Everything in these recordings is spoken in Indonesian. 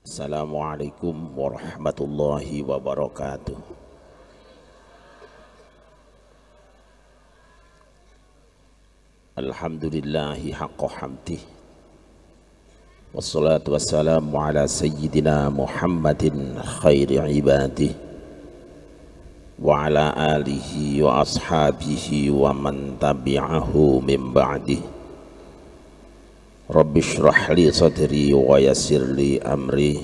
Assalamualaikum warahmatullahi wabarakatuh. Alhamdulillahi haqqa hamdih. Wassalatu wassalamu ala sayyidina Muhammadin khairi ibadih wa ala alihi wa ashabihi wa man tabi'ahu min ba'dih. Rabbi shrah li sadri wa yassir li amri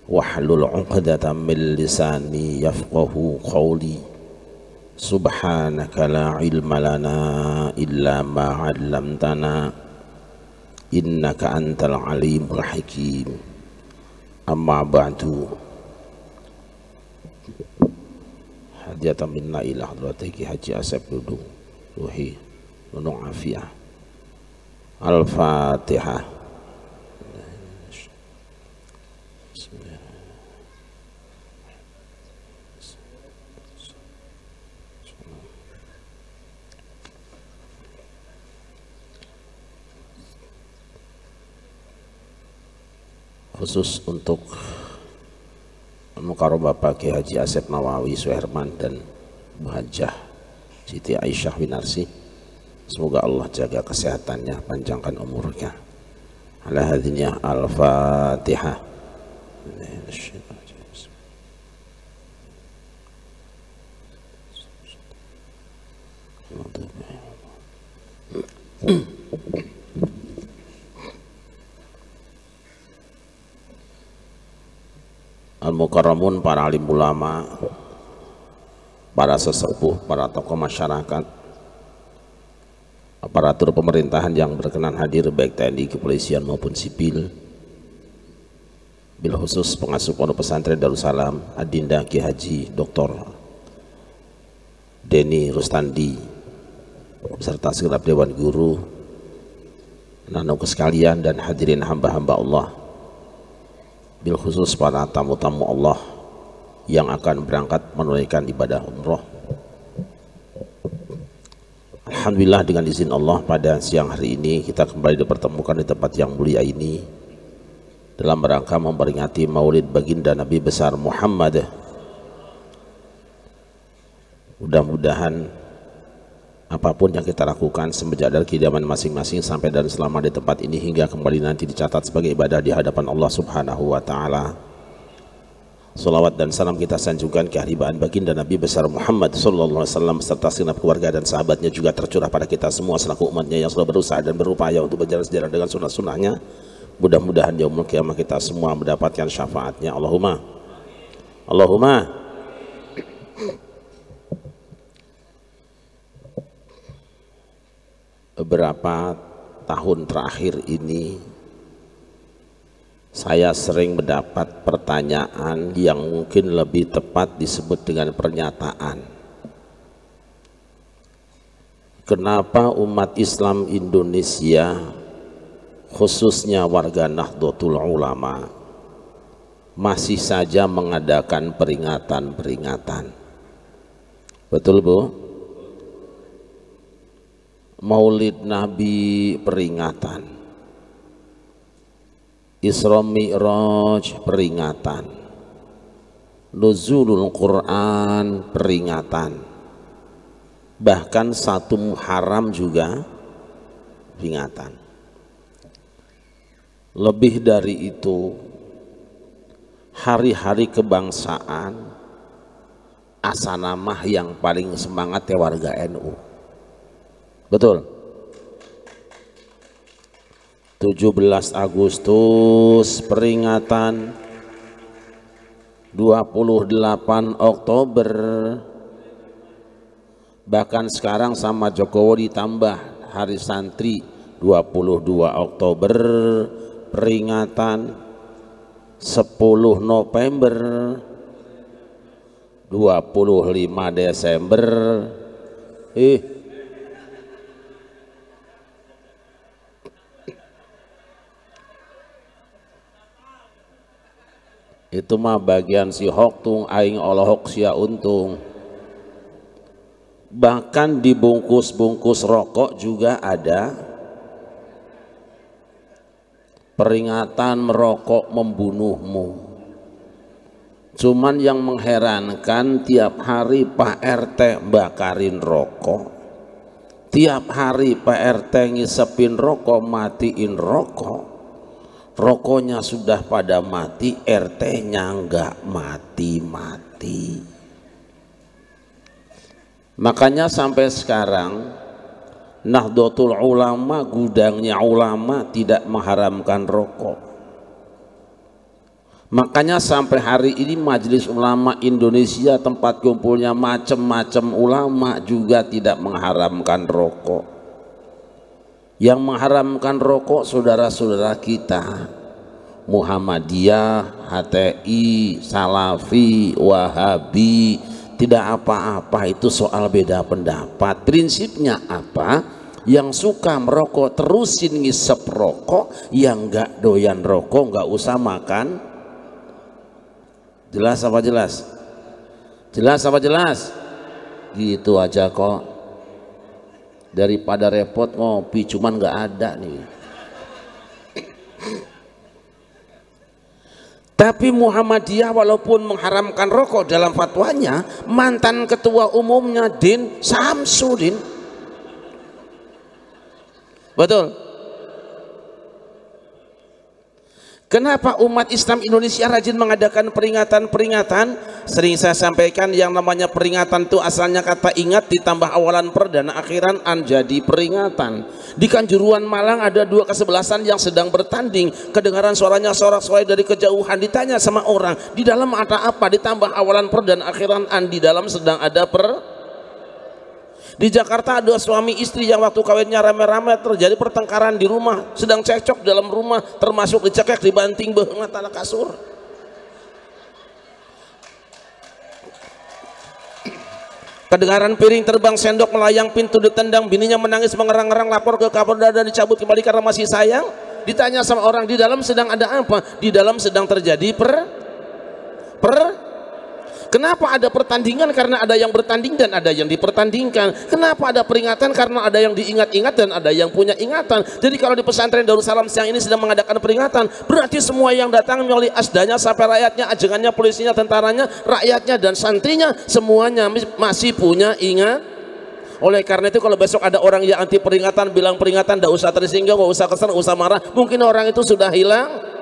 wahlul 'uqdatam min lisani yafqahu qawli. Subhanaka la ilma lana illa ma 'allamtana innaka antal alimul hakim. Amma ba'du. Hadiatan minna ila hadrati Haji Asep Dudung Ruhi Nunung Afiyah. Al-Fatihah. Khusus untuk Mukarram Bapak Kiai Haji Asep Nawawi Suherman dan Bu Hajah Siti Aisyah Winarsi, semoga Allah jaga kesehatannya, panjangkan umurnya. Ala hadhihi al-Fatihah. Al-Mukarramun, para alim ulama, para sesepuh, para tokoh masyarakat, aparatur pemerintahan yang berkenan hadir, baik TNI, kepolisian maupun sipil, bil khusus pengasuh pondok pesantren Darussalam Adinda Ki Haji Dr. Deni Rustandi beserta segenap dewan guru, anak-anakku sekalian dan hadirin hamba-hamba Allah, bil khusus para tamu-tamu Allah yang akan berangkat menunaikan ibadah umroh. Alhamdulillah, dengan izin Allah pada siang hari ini kita kembali dipertemukan di tempat yang mulia ini dalam rangka memperingati Maulid baginda Nabi besar Muhammad. Mudah-mudahan apapun yang kita lakukan semenjak dari kediaman masing-masing sampai dan selama di tempat ini hingga kembali nanti dicatat sebagai ibadah di hadapan Allah Subhanahu wa taala. Salawat dan salam kita sanjungkan kehadiran baginda Nabi besar Muhammad sallallahu alaihi wasallam serta segenap keluarga dan sahabatnya juga tercurah pada kita semua selaku umatnya yang selalu berusaha dan berupaya untuk berjalan sejalan dengan sunnah-sunnahnya. Mudah-mudahan yaumul qiyamah kita semua mendapatkan syafaatnya. Allahumma beberapa tahun terakhir ini saya sering mendapat pertanyaan yang mungkin lebih tepat disebut dengan pernyataan. Kenapa umat Islam Indonesia, khususnya warga Nahdlatul Ulama, masih saja mengadakan peringatan-peringatan? Betul, Bu? Maulid Nabi peringatan, Isra Mi'raj peringatan, Nuzulul Quran peringatan, bahkan 1 Muharram juga peringatan. Lebih dari itu, hari-hari kebangsaan, asanamah yang paling semangat ya warga NU. Betul? 17 Agustus peringatan, 28 Oktober, bahkan sekarang sama Jokowi ditambah hari santri 22 Oktober peringatan, 10 November, 25 Desember. Itu mah bagian si hoktung aing olohok sia untung. Bahkan di bungkus-bungkus rokok juga ada peringatan merokok membunuhmu. Cuman yang mengherankan, tiap hari Pak RT bakarin rokok, tiap hari Pak RT ngisepin rokok, matiin rokok, rokoknya sudah pada mati, RT-nya nggak mati-mati. Makanya sampai sekarang Nahdlatul Ulama, gudangnya ulama, tidak mengharamkan rokok. Makanya sampai hari ini Majelis Ulama Indonesia, tempat kumpulnya macam-macam ulama, juga tidak mengharamkan rokok. Yang mengharamkan rokok saudara-saudara kita, Muhammadiyah, HTI, Salafi, Wahabi, tidak apa-apa, itu soal beda pendapat. Prinsipnya apa? Yang suka merokok terusin ngisep rokok, yang nggak doyan rokok nggak usah makan. Jelas apa jelas? Jelas apa jelas? Gitu aja kok. Daripada repot ngopi, cuman nggak ada nih. Tapi Muhammadiyah walaupun mengharamkan rokok dalam fatwanya, mantan ketua umumnya Din Samsudin. Betul. Kenapa umat Islam Indonesia rajin mengadakan peringatan-peringatan? Sering saya sampaikan, yang namanya peringatan itu asalnya kata ingat ditambah awalan per dan akhiran an jadi peringatan. Di Kanjuruhan Malang ada dua kesebelasan yang sedang bertanding, kedengaran suaranya sorak-sorai dari kejauhan. Ditanya sama orang, di dalam ada apa? Ditambah awalan per dan akhiran an, di dalam sedang ada per. Di Jakarta ada suami istri yang waktu kawinnya rame-rame terjadi pertengkaran di rumah, sedang cekcok dalam rumah, termasuk dicekek, dibanting beungat tanah kasur. Kedengaran piring terbang, sendok melayang, pintu ditendang, bininya menangis mengerang-erang, lapor ke Kapolda dan dicabut kembali karena masih sayang. Ditanya sama orang, di dalam sedang ada apa? Di dalam sedang terjadi Kenapa ada pertandingan? Karena ada yang bertanding dan ada yang dipertandingkan. Kenapa ada peringatan? Karena ada yang diingat-ingat dan ada yang punya ingatan. Jadi kalau di pesantren Darussalam siang ini sedang mengadakan peringatan, berarti semua yang datang melalui asdanya sampai rakyatnya, ajengannya, polisinya, tentaranya, rakyatnya dan santrinya, semuanya masih punya ingat. Oleh karena itu kalau besok ada orang yang anti peringatan, bilang peringatan, tidak usah tersinggung, tidak usah kesal, tidak usah marah, mungkin orang itu sudah hilang.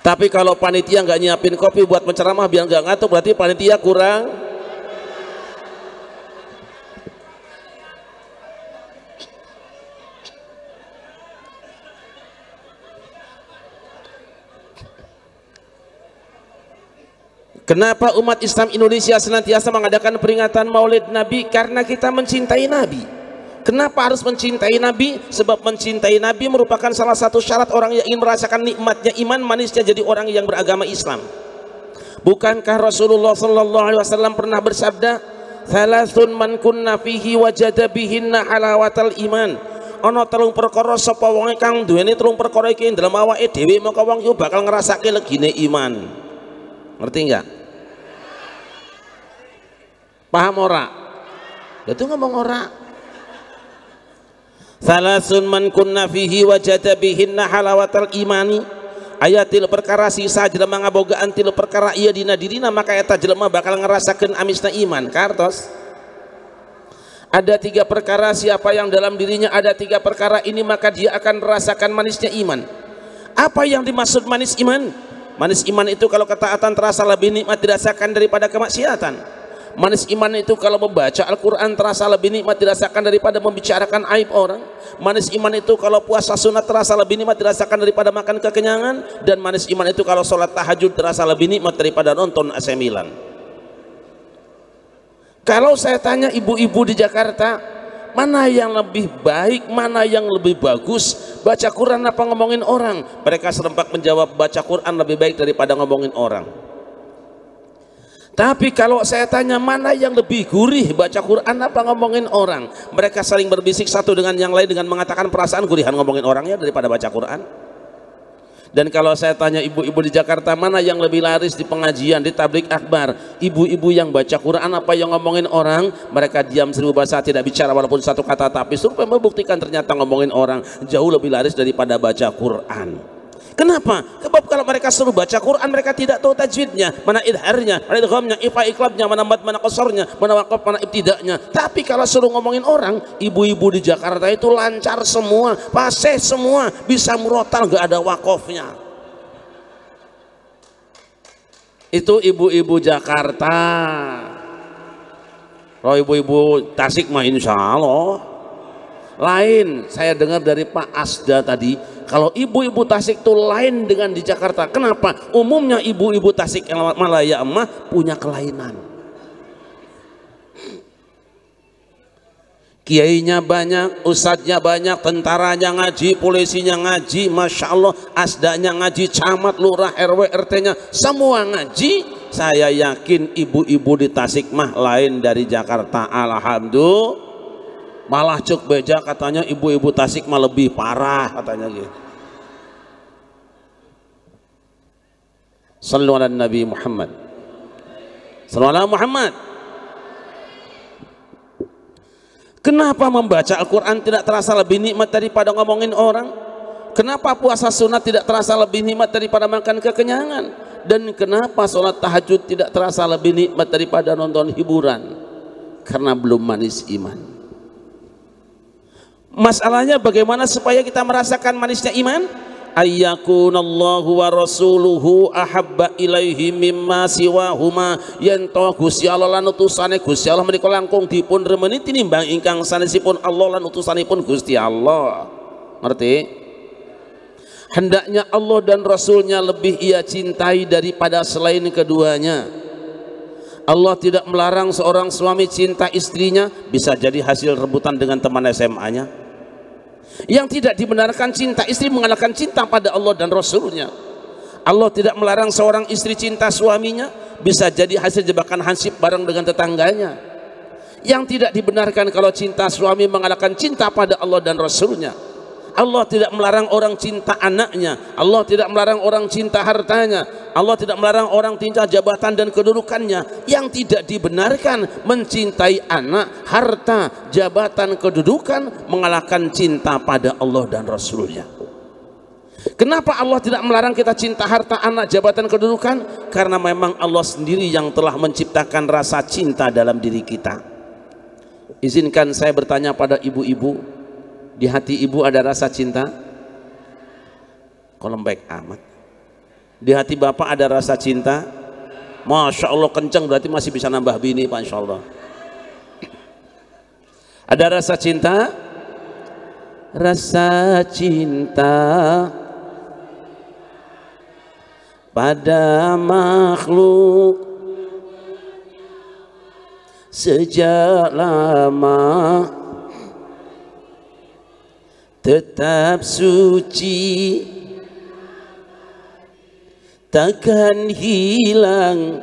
Tapi kalau panitia nggak nyiapin kopi buat menceramah biar nggak ngantuk, berarti panitia kurang. Kenapa umat Islam Indonesia senantiasa mengadakan peringatan Maulid Nabi? Karena kita mencintai Nabi. Kenapa harus mencintai Nabi? Sebab mencintai Nabi merupakan salah satu syarat orang yang ingin merasakan nikmatnya iman, manisnya jadi orang yang beragama Islam. Bukankah Rasulullah sallallahu alaihi wasallam pernah bersabda, "Thalathun man kunna fihi wajada bihinna halawatal iman." Ana telung perkara sapa wong kang duweni telung perkara iki dalam awake dhewe, maka wong iku bakal ngrasake legine iman. Ngerti enggak? Paham ora? Itu ngomong ora. Salasun man kunna fihi wajada bihinna halawatal imani. Ayatil perkara sisa jelema ngabogaan tilu perkara ieu dina dirina, maka eta jelema bakal ngerasakeun amisna iman. Kartos ada 3 perkara, siapa yang dalam dirinya ada 3 perkara ini, maka dia akan merasakan manisnya iman. Apa yang dimaksud manis iman? Manis iman itu kalau ketaatan terasa lebih nikmat dirasakan daripada kemaksiatan. Manis iman itu kalau membaca Al-Quran terasa lebih nikmat dirasakan daripada membicarakan aib orang. Manis iman itu kalau puasa sunat terasa lebih nikmat dirasakan daripada makan kekenyangan. Dan manis iman itu kalau sholat tahajud terasa lebih nikmat daripada nonton AC Milan. Kalau saya tanya ibu-ibu di Jakarta, mana yang lebih baik, mana yang lebih bagus, baca Quran apa ngomongin orang? Mereka serempak menjawab, baca Quran lebih baik daripada ngomongin orang. Tapi kalau saya tanya mana yang lebih gurih, baca Quran apa ngomongin orang? Mereka saling berbisik satu dengan yang lain dengan mengatakan perasaan gurihan ngomongin orangnya daripada baca Quran. Dan kalau saya tanya ibu-ibu di Jakarta, mana yang lebih laris di pengajian, di tablik akbar? Ibu-ibu yang baca Quran apa yang ngomongin orang? Mereka diam 1000 bahasa, tidak bicara walaupun satu kata, tapi survei membuktikan ternyata ngomongin orang jauh lebih laris daripada baca Quran. Kenapa? Sebab kalau mereka suruh baca Quran, mereka tidak tahu tajwidnya, mana idharnya, mana idghamnya, ifa iqlabnya, mana mad, mana qasornya, mana waqaf, mana ibtidaknya. Tapi kalau suruh ngomongin orang, ibu-ibu di Jakarta itu lancar semua, fasih semua, bisa murotal, gak ada waqafnya. Itu ibu-ibu Jakarta. Kalau ibu-ibu Tasik mah insya Allah lain. Saya dengar dari Pak Asda tadi, kalau ibu-ibu Tasik itu lain dengan di Jakarta. Kenapa? Umumnya ibu-ibu Tasik Malaya mah punya kelainan. Kiainya banyak, ustadznya banyak, tentaranya ngaji, polisinya ngaji, masya Allah, asdanya ngaji, camat, lurah, RW, RT-nya semua ngaji. Saya yakin ibu-ibu di Tasik mah lain dari Jakarta. Alhamdulillah. Malah cuk beja katanya ibu-ibu Tasik mah lebih parah katanya gitu. Sallu ala Nabi Muhammad. Sallu ala Muhammad. Kenapa membaca Al-Quran tidak terasa lebih nikmat daripada ngomongin orang? Kenapa puasa sunat tidak terasa lebih nikmat daripada makan kekenyangan? Dan kenapa sholat tahajud tidak terasa lebih nikmat daripada nonton hiburan? Karena belum manis iman. Masalahnya bagaimana supaya kita merasakan manisnya iman? Ayyakunallahu wa rasuluhu ahabba ilaihi mimma siwahuma, yen to Gusti Allah lan utusane Gusti Allah menika langkung dipun remeni tinimbang ingkang sanesipun Allah lan utusanipun Gusti Allah. Ngerti? Hendaknya Allah dan Rasulnya lebih ia cintai daripada selain keduanya. Allah tidak melarang seorang suami cinta istrinya, bisa jadi hasil rebutan dengan teman SMA-nya. Yang tidak dibenarkan cinta istri mengalahkan cinta pada Allah dan Rasulnya. Allah tidak melarang seorang istri cinta suaminya, bisa jadi hasil jebakan hansip bareng dengan tetangganya. Yang tidak dibenarkan kalau cinta suami mengalahkan cinta pada Allah dan Rasulnya. Allah tidak melarang orang cinta anaknya, Allah tidak melarang orang cinta hartanya, Allah tidak melarang orang cinta jabatan dan kedudukannya. Yang tidak dibenarkan mencintai anak, harta, jabatan, kedudukan mengalahkan cinta pada Allah dan Rasulnya. Kenapa Allah tidak melarang kita cinta harta, anak, jabatan, kedudukan? Karena memang Allah sendiri yang telah menciptakan rasa cinta dalam diri kita. Izinkan saya bertanya pada ibu-ibu, di hati ibu ada rasa cinta? Kok lembek amat. Di hati bapak ada rasa cinta? Masya Allah kenceng, berarti masih bisa nambah bini Pak, insya Allah. Ada rasa cinta? Rasa cinta pada makhluk sejak lama tetap suci, takkan hilang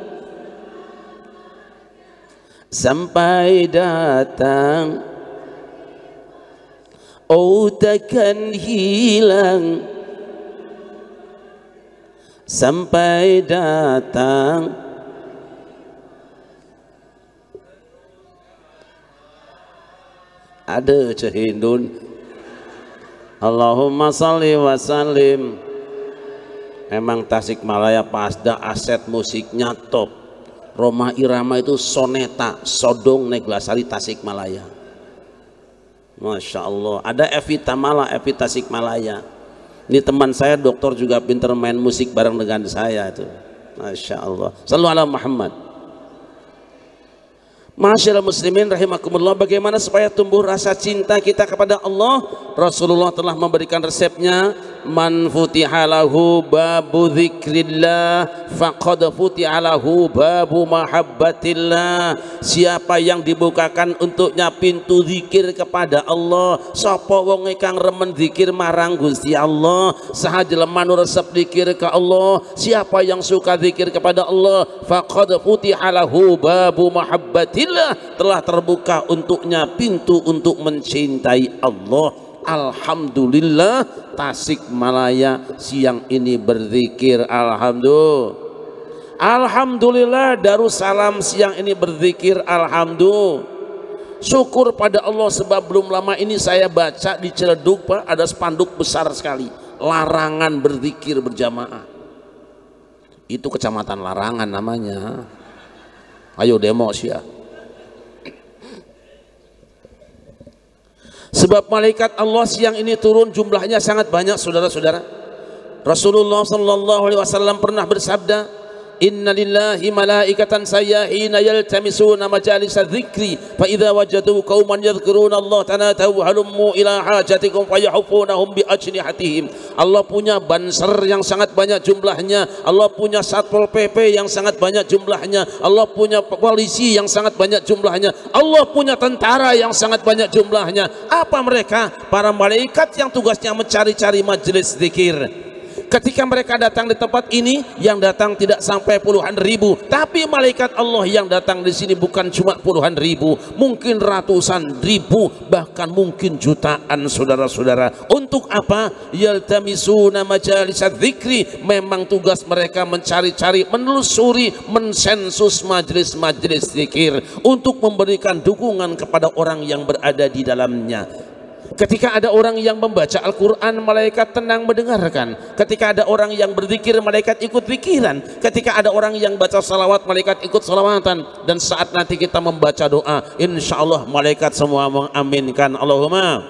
sampai datang. Oh, takkan hilang sampai datang. Ada cehindun. Allahumma salli wa sallim. Memang Tasikmalaya Pasda aset musiknya top. Roma Irama itu soneta, sodong neglasari Tasikmalaya. Masya Allah. Ada Evi Tamala, Evi Tasikmalaya. Ini teman saya dokter juga pinter main musik bareng dengan saya itu. Masya Allah. Sallu ala Muhammad. Masyaallah muslimin rahimakumullah, bagaimana supaya tumbuh rasa cinta kita kepada Allah? Rasulullah telah memberikan resepnya. Man futihalahu babu dzikrillah faqad futihalahu babu mahabbatillah. Siapa yang dibukakan untuknya pintu zikir kepada Allah, sapa wong kang remen zikir marang Gusti Allah, saha jelema nu resep zikir ke Allah, siapa yang suka zikir kepada Allah, faqad futihalahu babu mahabbatillah, telah terbuka untuknya pintu untuk mencintai Allah. Alhamdulillah Tasikmalaya siang ini berzikir. Alhamdulillah Darussalam siang ini berzikir. Alhamdulillah. Syukur pada Allah sebab belum lama ini saya baca di Ciledug Pak, ada spanduk besar sekali larangan berzikir berjamaah. Itu kecamatan Larangan namanya. Ayo demo sih ya. Sebab malaikat Allah siang ini turun jumlahnya sangat banyak saudara-saudara. Rasulullah sallallahu alaihi wasallam pernah bersabda, inna lillahi malaikatan sayyahina yaltamisuna majalisa dzikri fa idza wajadu qauman yadhkuruna Allah tanatahu halummu ila hajatikum fayahufunahum bi ajnihatihim. Allah punya banser yang sangat banyak jumlahnya, Allah punya Satpol PP yang sangat banyak jumlahnya, Allah punya polisi yang sangat banyak jumlahnya, Allah punya tentara yang sangat banyak jumlahnya. Apa mereka? Para malaikat yang tugasnya mencari-cari majelis zikir. Ketika mereka datang di tempat ini, yang datang tidak sampai puluhan ribu, tapi malaikat Allah yang datang di sini bukan cuma puluhan ribu, mungkin ratusan ribu, bahkan mungkin jutaan saudara-saudara. Untuk apa? Yaltamisuna majalisad dzikri. Memang tugas mereka mencari-cari, menelusuri, mensensus majelis-majelis zikir untuk memberikan dukungan kepada orang yang berada di dalamnya. Ketika ada orang yang membaca Al-Quran, malaikat tenang mendengarkan. Ketika ada orang yang berzikir, malaikat ikut zikiran. Ketika ada orang yang baca salawat, malaikat ikut salawatan. Dan saat nanti kita membaca doa, insya Allah malaikat semua mengaminkan. Allahumma.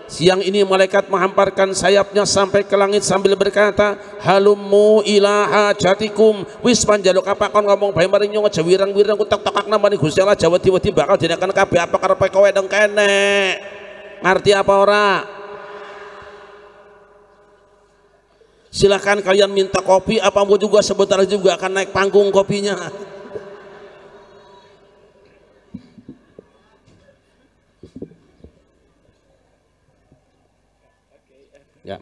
Siang ini malaikat menghamparkan sayapnya sampai ke langit sambil berkata, halummu ila hajatikum. Wis panjaluk apa kon ngomong bae maring nyong aja wirang-wirang kutak-takak namane Gusti Allah Jawa tiba-tiba bakal dinakan kabeh apa karepe kowe deng kene. Ngerti apa ora? Silahkan kalian minta kopi apa mau juga, sebentar juga akan naik panggung kopinya. Ya,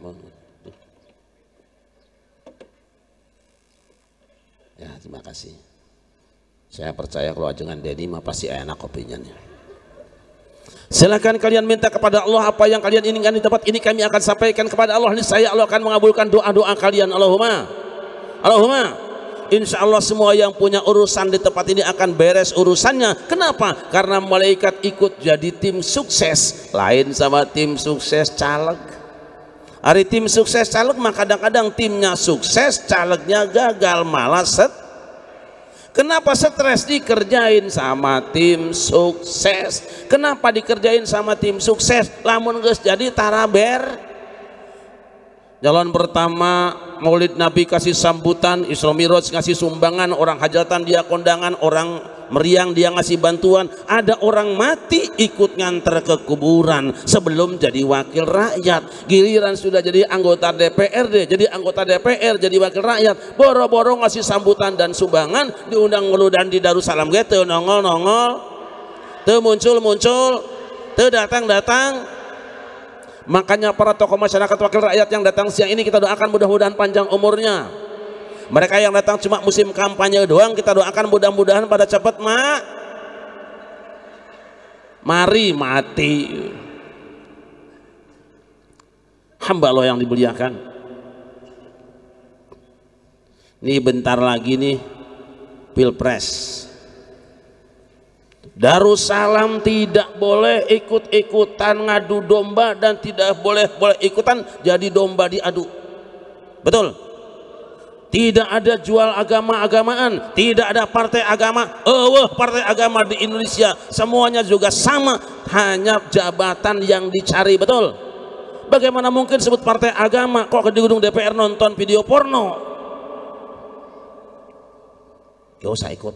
ya terima kasih. Saya percaya kalau ajengan Dedi mah pasti enak kopinya. Silakan kalian minta kepada Allah apa yang kalian inginkan di tempat ini, kami akan sampaikan kepada Allah. Niscaya Allah akan mengabulkan doa-doa kalian. Allahumma. Insya Allah semua yang punya urusan di tempat ini akan beres urusannya. Kenapa? Karena malaikat ikut jadi tim sukses. Lain sama tim sukses caleg. Hari tim sukses caleg mah kadang-kadang timnya sukses, calegnya gagal, malah Kenapa stres dikerjain sama tim sukses? Kenapa dikerjain sama tim sukses? Lamun geus jadi taraber. Jalan pertama Maulid Nabi kasih sambutan, Isra Miraj ngasih sumbangan, orang hajatan dia kondangan, orang meriang dia ngasih bantuan. Ada orang mati ikut nganter ke kuburan sebelum jadi wakil rakyat. Giliran sudah jadi anggota DPRD, jadi anggota DPR, jadi wakil rakyat, boro-boro ngasih sambutan dan sumbangan, diundang ngeludan di Darussalam gitu, nongol-nongol, teu muncul-muncul, teu datang-datang. Makanya para tokoh masyarakat wakil rakyat yang datang siang ini kita doakan mudah-mudahan panjang umurnya. Mereka yang datang cuma musim kampanye doang kita doakan mudah-mudahan pada cepat mari mati. Hamba Allah yang dimuliakan. Nih bentar lagi nih Pilpres. Darussalam tidak boleh ikut-ikutan ngadu domba dan tidak boleh ikutan jadi domba diadu. Betul? Tidak ada jual agama-agamaan, tidak ada partai agama. Partai agama di Indonesia semuanya juga sama, hanya jabatan yang dicari. Betul? Bagaimana mungkin sebut partai agama kok di gedung DPR nonton video porno? Gak usah ikut.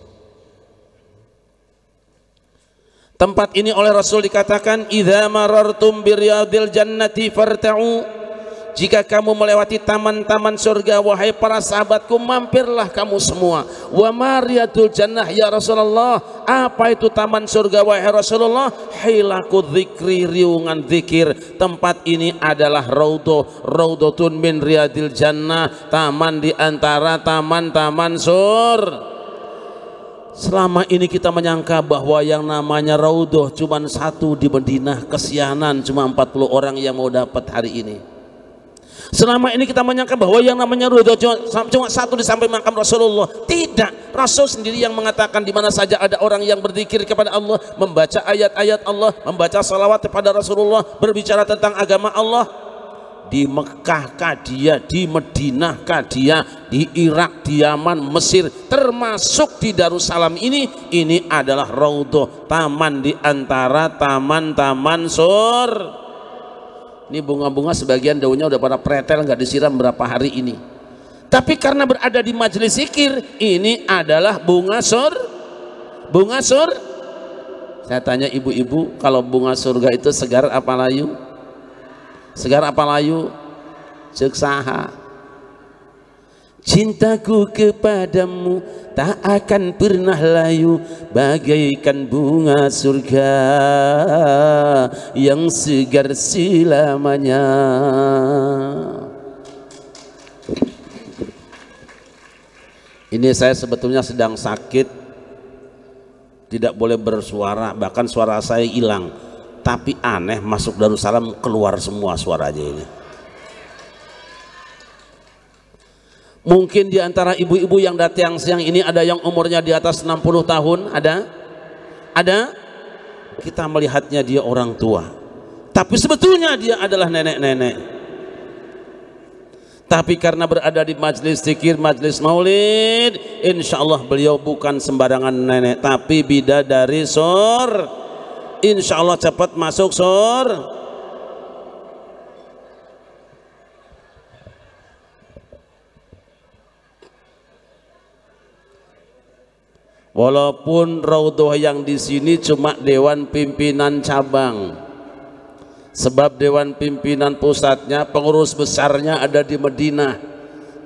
Tempat ini oleh Rasul dikatakan, idza marartum biryadil jannati farta'u. Jika kamu melewati taman-taman surga, wahai para sahabatku, mampirlah kamu semua. Wa mariyadul jannah ya Rasulullah. Apa itu taman surga wahai Rasulullah? Hilaku dzikri, riungan zikir. Tempat ini adalah raudhatun min riyadil jannah, taman di antara taman-taman selama ini kita menyangka bahwa yang namanya Raudhah cuma satu di Madinah, kesianan cuma 40 orang yang mau dapat hari ini. Selama ini kita menyangka bahwa yang namanya Raudhah cuma satu di samping makam Rasulullah. Tidak, Rasul sendiri yang mengatakan di mana saja ada orang yang berzikir kepada Allah, membaca ayat-ayat Allah, membaca salawat kepada Rasulullah, berbicara tentang agama Allah, di Mekah kah dia, di Madinah kah dia, di Irak, di Yaman, Mesir, termasuk di Darussalam ini adalah Raudhah, taman di antara taman-taman sur. Ini bunga-bunga sebagian daunnya udah pada pretel, nggak disiram berapa hari ini. Tapi karena berada di majelis zikir, ini adalah bunga sur. Bunga sur. Saya tanya ibu-ibu, kalau bunga surga itu segar apa layu? Segar apa layu? Ceuk saha. Cintaku kepadamu tak akan pernah layu, bagaikan bunga surga yang segar selamanya. Ini saya sebetulnya sedang sakit, tidak boleh bersuara, bahkan suara saya hilang. Tapi aneh, masuk Darussalam keluar semua suaranya ini. Mungkin di antara ibu-ibu yang datang siang ini ada yang umurnya di atas 60 tahun, ada? Kita melihatnya dia orang tua, tapi sebetulnya dia adalah nenek-nenek. Tapi karena berada di majelis zikir, majelis maulid, insya Allah beliau bukan sembarangan nenek, tapi bidadari sur. Insya Allah cepat masuk sur. Walaupun Raudhah yang di sini cuma dewan pimpinan cabang, sebab dewan pimpinan pusatnya, pengurus besarnya ada di Madinah.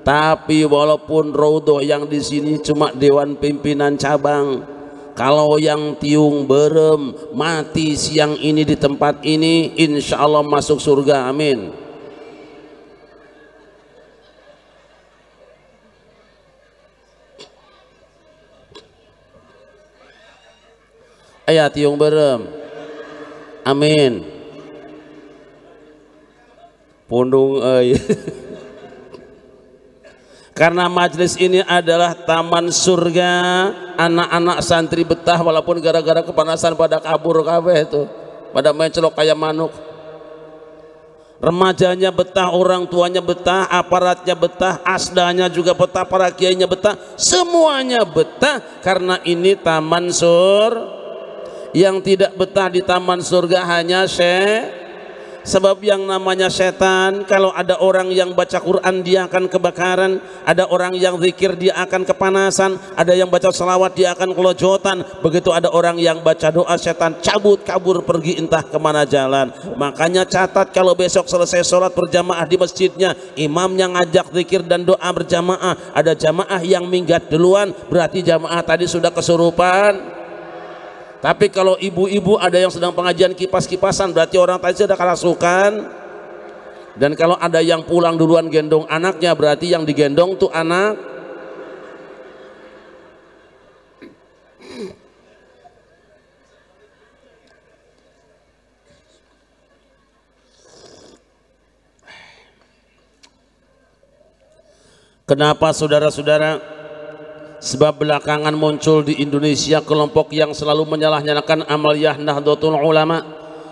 Tapi walaupun Raudhah yang di sini cuma dewan pimpinan cabang, kalau yang tiung berem mati siang ini di tempat ini, insya Allah masuk surga, amin. Ayat tiung berem, amin. Pundung karena majelis ini adalah taman surga, anak-anak santri betah walaupun gara-gara kepanasan pada kabur kabeh itu, pada mencelok kayak manuk. Remajanya betah, orang tuanya betah, aparatnya betah, asdanya juga betah, para kiainya betah, semuanya betah karena ini taman sur. Yang tidak betah di taman surga hanya sebab yang namanya setan. Kalau ada orang yang baca Quran dia akan kebakaran, ada orang yang zikir dia akan kepanasan, ada yang baca salawat dia akan kelojotan. Begitu ada orang yang baca doa, setan cabut kabur pergi entah kemana jalan. Makanya catat kalau besok selesai sholat berjamaah di masjidnya, imamnya ngajak zikir dan doa berjamaah, ada jamaah yang minggat duluan, berarti jamaah tadi sudah kesurupan. Tapi kalau ibu-ibu ada yang sedang pengajian kipas-kipasan, berarti orang tadi sudah kerasukan. Dan kalau ada yang pulang duluan gendong anaknya, berarti yang digendong tuh anak. Kenapa saudara-saudara? Sebab belakangan muncul di Indonesia kelompok yang selalu menyalah-nyalakan amaliyah Nahdlatul Ulama,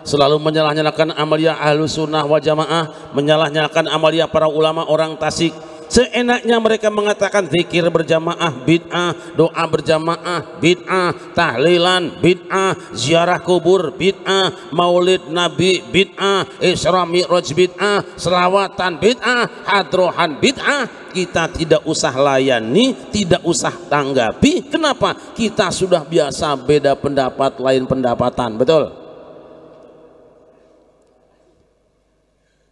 selalu menyalah-nyalakan amaliyah Ahlus Sunnah wal Jamaah, menyalah-nyalakan amaliyah para ulama orang Tasik. Seenaknya mereka mengatakan zikir berjamaah bid'ah, doa berjamaah bid'ah, tahlilan bid'ah, ziarah kubur bid'ah, maulid nabi bid'ah, Isra Mi'raj bid'ah, selawatan bid'ah, hadrohan bid'ah. Kita tidak usah layani, tidak usah tanggapi. Kenapa? Kita sudah biasa beda pendapat, lain pendapatan. Betul?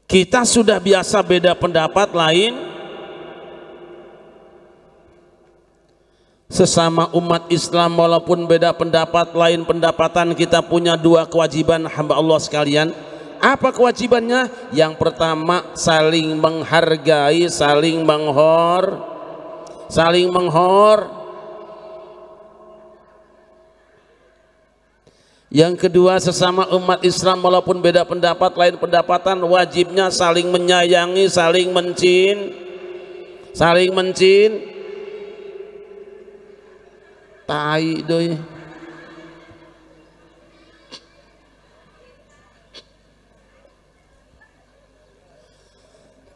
Kita sudah biasa beda pendapat, lain. Sesama umat Islam walaupun beda pendapat, lain pendapatan, kita punya dua kewajiban hamba Allah sekalian. Apa kewajibannya? Yang pertama, saling menghargai, saling menghor. Yang kedua, sesama umat Islam walaupun beda pendapat, lain pendapatan, wajibnya saling menyayangi, saling tai doi.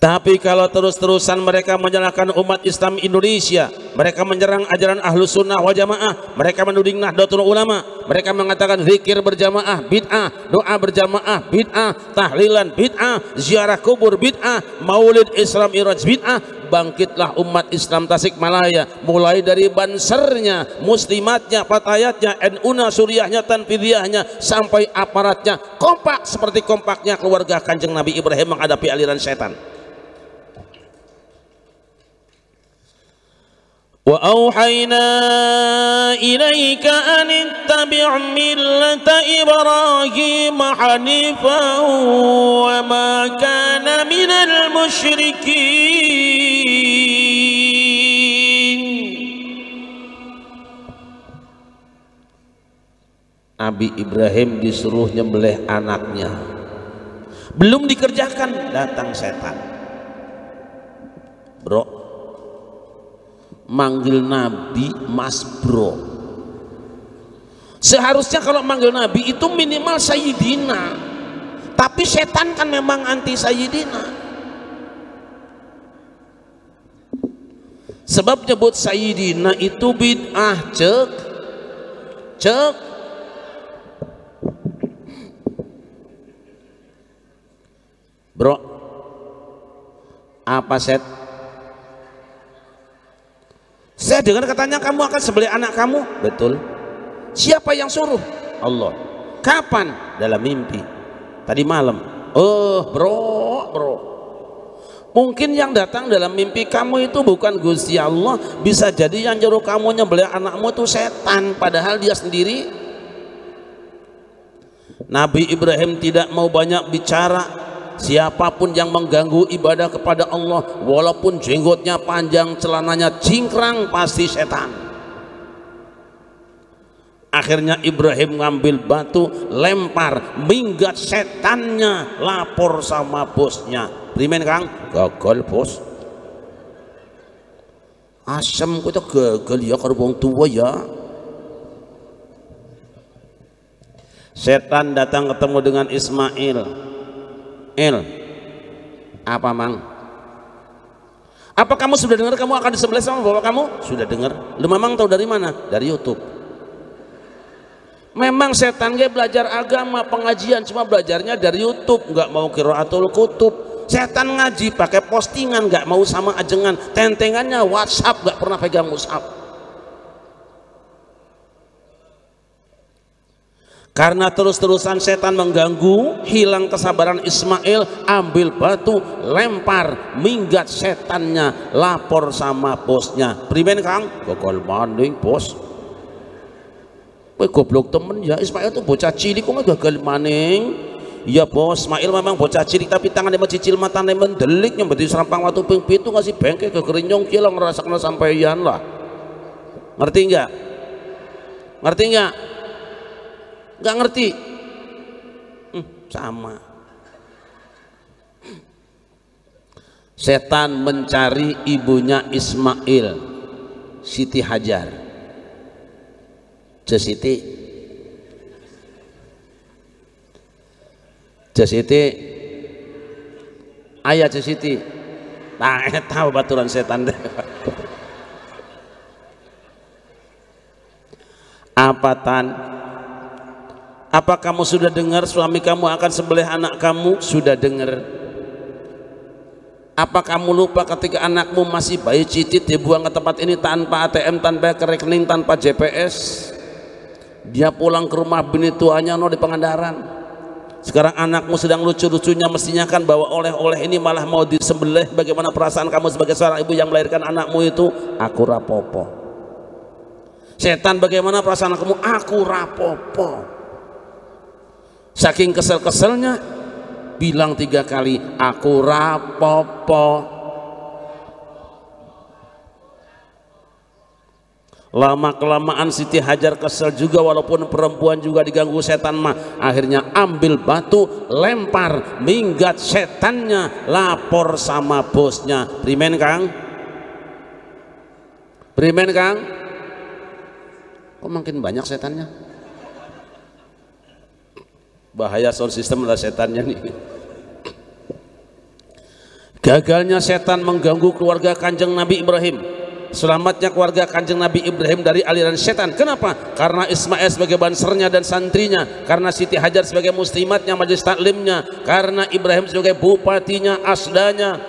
Tapi kalau terus-terusan mereka menyalahkan umat Islam Indonesia, mereka menyerang ajaran Ahlus Sunnah wal Jamaah, mereka menuding Nahdlatul Ulama, mereka mengatakan zikir berjamaah bid'ah, doa berjamaah bid'ah, tahlilan bid'ah, ziarah kubur bid'ah, maulid Isra Mi'raj bid'ah, bangkitlah umat Islam Tasikmalaya, mulai dari bansernya, muslimatnya, fatayatnya, NU-nya, suriahnya, tanfidiyahnya, sampai aparatnya kompak seperti kompaknya keluarga Kanjeng Nabi Ibrahim menghadapi aliran setan. Wa auhayna ilaika an ittabi' millata Ibrahim hanifan wa ma kana minal musyrikin. Nabi Ibrahim disuruh nyembelih anaknya, belum dikerjakan datang setan. Bro, manggil Nabi Mas Bro. Seharusnya kalau manggil Nabi itu minimal Sayyidina, tapi setan kan memang anti Sayyidina. Sebab nyebut Sayyidina itu bid'ah. Cek bro, apa set? Saya dengar katanya kamu akan sembelih anak kamu. Betul. Siapa yang suruh? Allah. Kapan? Dalam mimpi. Tadi malam. Oh bro, mungkin yang datang dalam mimpi kamu itu bukan Gusti Allah. Bisa jadi yang nyuruh kamu nyembelih anakmu itu setan, padahal dia sendiri. Nabi Ibrahim tidak mau banyak bicara. Siapapun yang mengganggu ibadah kepada Allah, walaupun jenggotnya panjang, celananya cingkrang, pasti setan. Akhirnya Ibrahim ngambil batu, lempar, minggat setannya, lapor sama bosnya. Primen Kang? Gagal bos. Asem kita gagal ya karo wong tua ya. Setan datang ketemu dengan Ismail. Apa mang? Apa kamu sudah dengar kamu akan disembelih sama bapak kamu? Sudah dengar. Lu memang tahu dari mana? Dari YouTube. Memang setan dia belajar agama, pengajian, cuma belajarnya dari YouTube, nggak mau qiraatul kutub. Setan ngaji pakai postingan, nggak mau sama ajengan, tentengannya WhatsApp, nggak pernah pegang mushaf. Karena terus-terusan setan mengganggu, hilang kesabaran Ismail, ambil batu, lempar, minggat setannya, lapor sama bosnya. Primen Kang? Gagal maning bos. Kowe goblok temen ya, Ismail tuh bocah cilik kok gagal maning. Iya bos, Ismail memang bocah cilik tapi tangannya mencicil, matanya mendelik, nyembeti serampang waktu ping pitu ngasih bengke ke gerinyong kilo ngerasakan sampeyan lah. Ngerti nggak? Ngerti nggak? Nggak ngerti. Sama. Setan mencari ibunya Ismail, Siti Hajar. Siti ayah Siti. Nah, tahu baturan setan deh. Apa tan? Apa kamu sudah dengar suami kamu akan sembelih anak kamu? Sudah dengar. Apa kamu lupa ketika anakmu masih bayi cicit dibuang ke tempat ini tanpa ATM, tanpa rekening, tanpa GPS? Dia pulang ke rumah bini tuanya di Pangandaran. Sekarang anakmu sedang lucu-lucunya, mestinya kan bawa oleh-oleh, ini malah mau disembelih. Bagaimana perasaan kamu sebagai seorang ibu yang melahirkan anakmu itu? Aku rapopo. Setan, bagaimana perasaan kamu? Aku rapopo. Saking kesel-keselnya bilang 3 kali, aku rapopo. Lama-kelamaan Siti Hajar kesel juga, walaupun perempuan juga diganggu setan mah. Akhirnya ambil batu, lempar, minggat setannya, lapor sama bosnya. Primen Kang? Primen Kang? Kok makin banyak setannya? Bahaya sound system lah setannya nih. Gagalnya setan mengganggu keluarga Kanjeng Nabi Ibrahim, selamatnya keluarga Kanjeng Nabi Ibrahim dari aliran setan. Kenapa? Karena Ismail sebagai bansernya dan santrinya, karena Siti Hajar sebagai muslimatnya, majelis taklimnya, karena Ibrahim sebagai bupatinya, asdanya,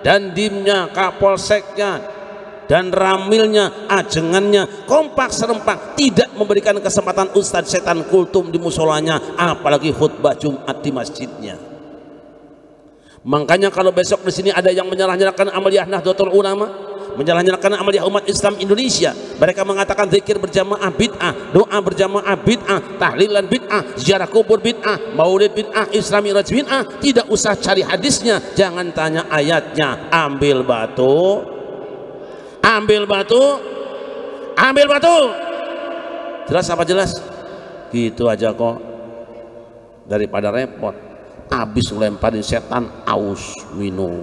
dandimnya, kapolseknya, dan ramilnya, ajengannya, kompak serempak, tidak memberikan kesempatan ustadz setan kultum di musolanya, apalagi khutbah Jumat di masjidnya. Makanya kalau besok di sini ada yang menyalah-nyalahkan amaliyah Nahdlatul Ulama, menjalankan amaliyah umat Islam Indonesia, mereka mengatakan zikir berjamaah bid'ah, doa berjamaah bid'ah, tahlilan bid'ah, ziarah kubur bid'ah, maulid bid'ah, Isra Mi'raj bid'ah. Tidak usah cari hadisnya, jangan tanya ayatnya, ambil batu, ambil batu, ambil batu. Jelas apa jelas? Gitu aja kok, daripada repot. Habis lemparin setan, aus minum.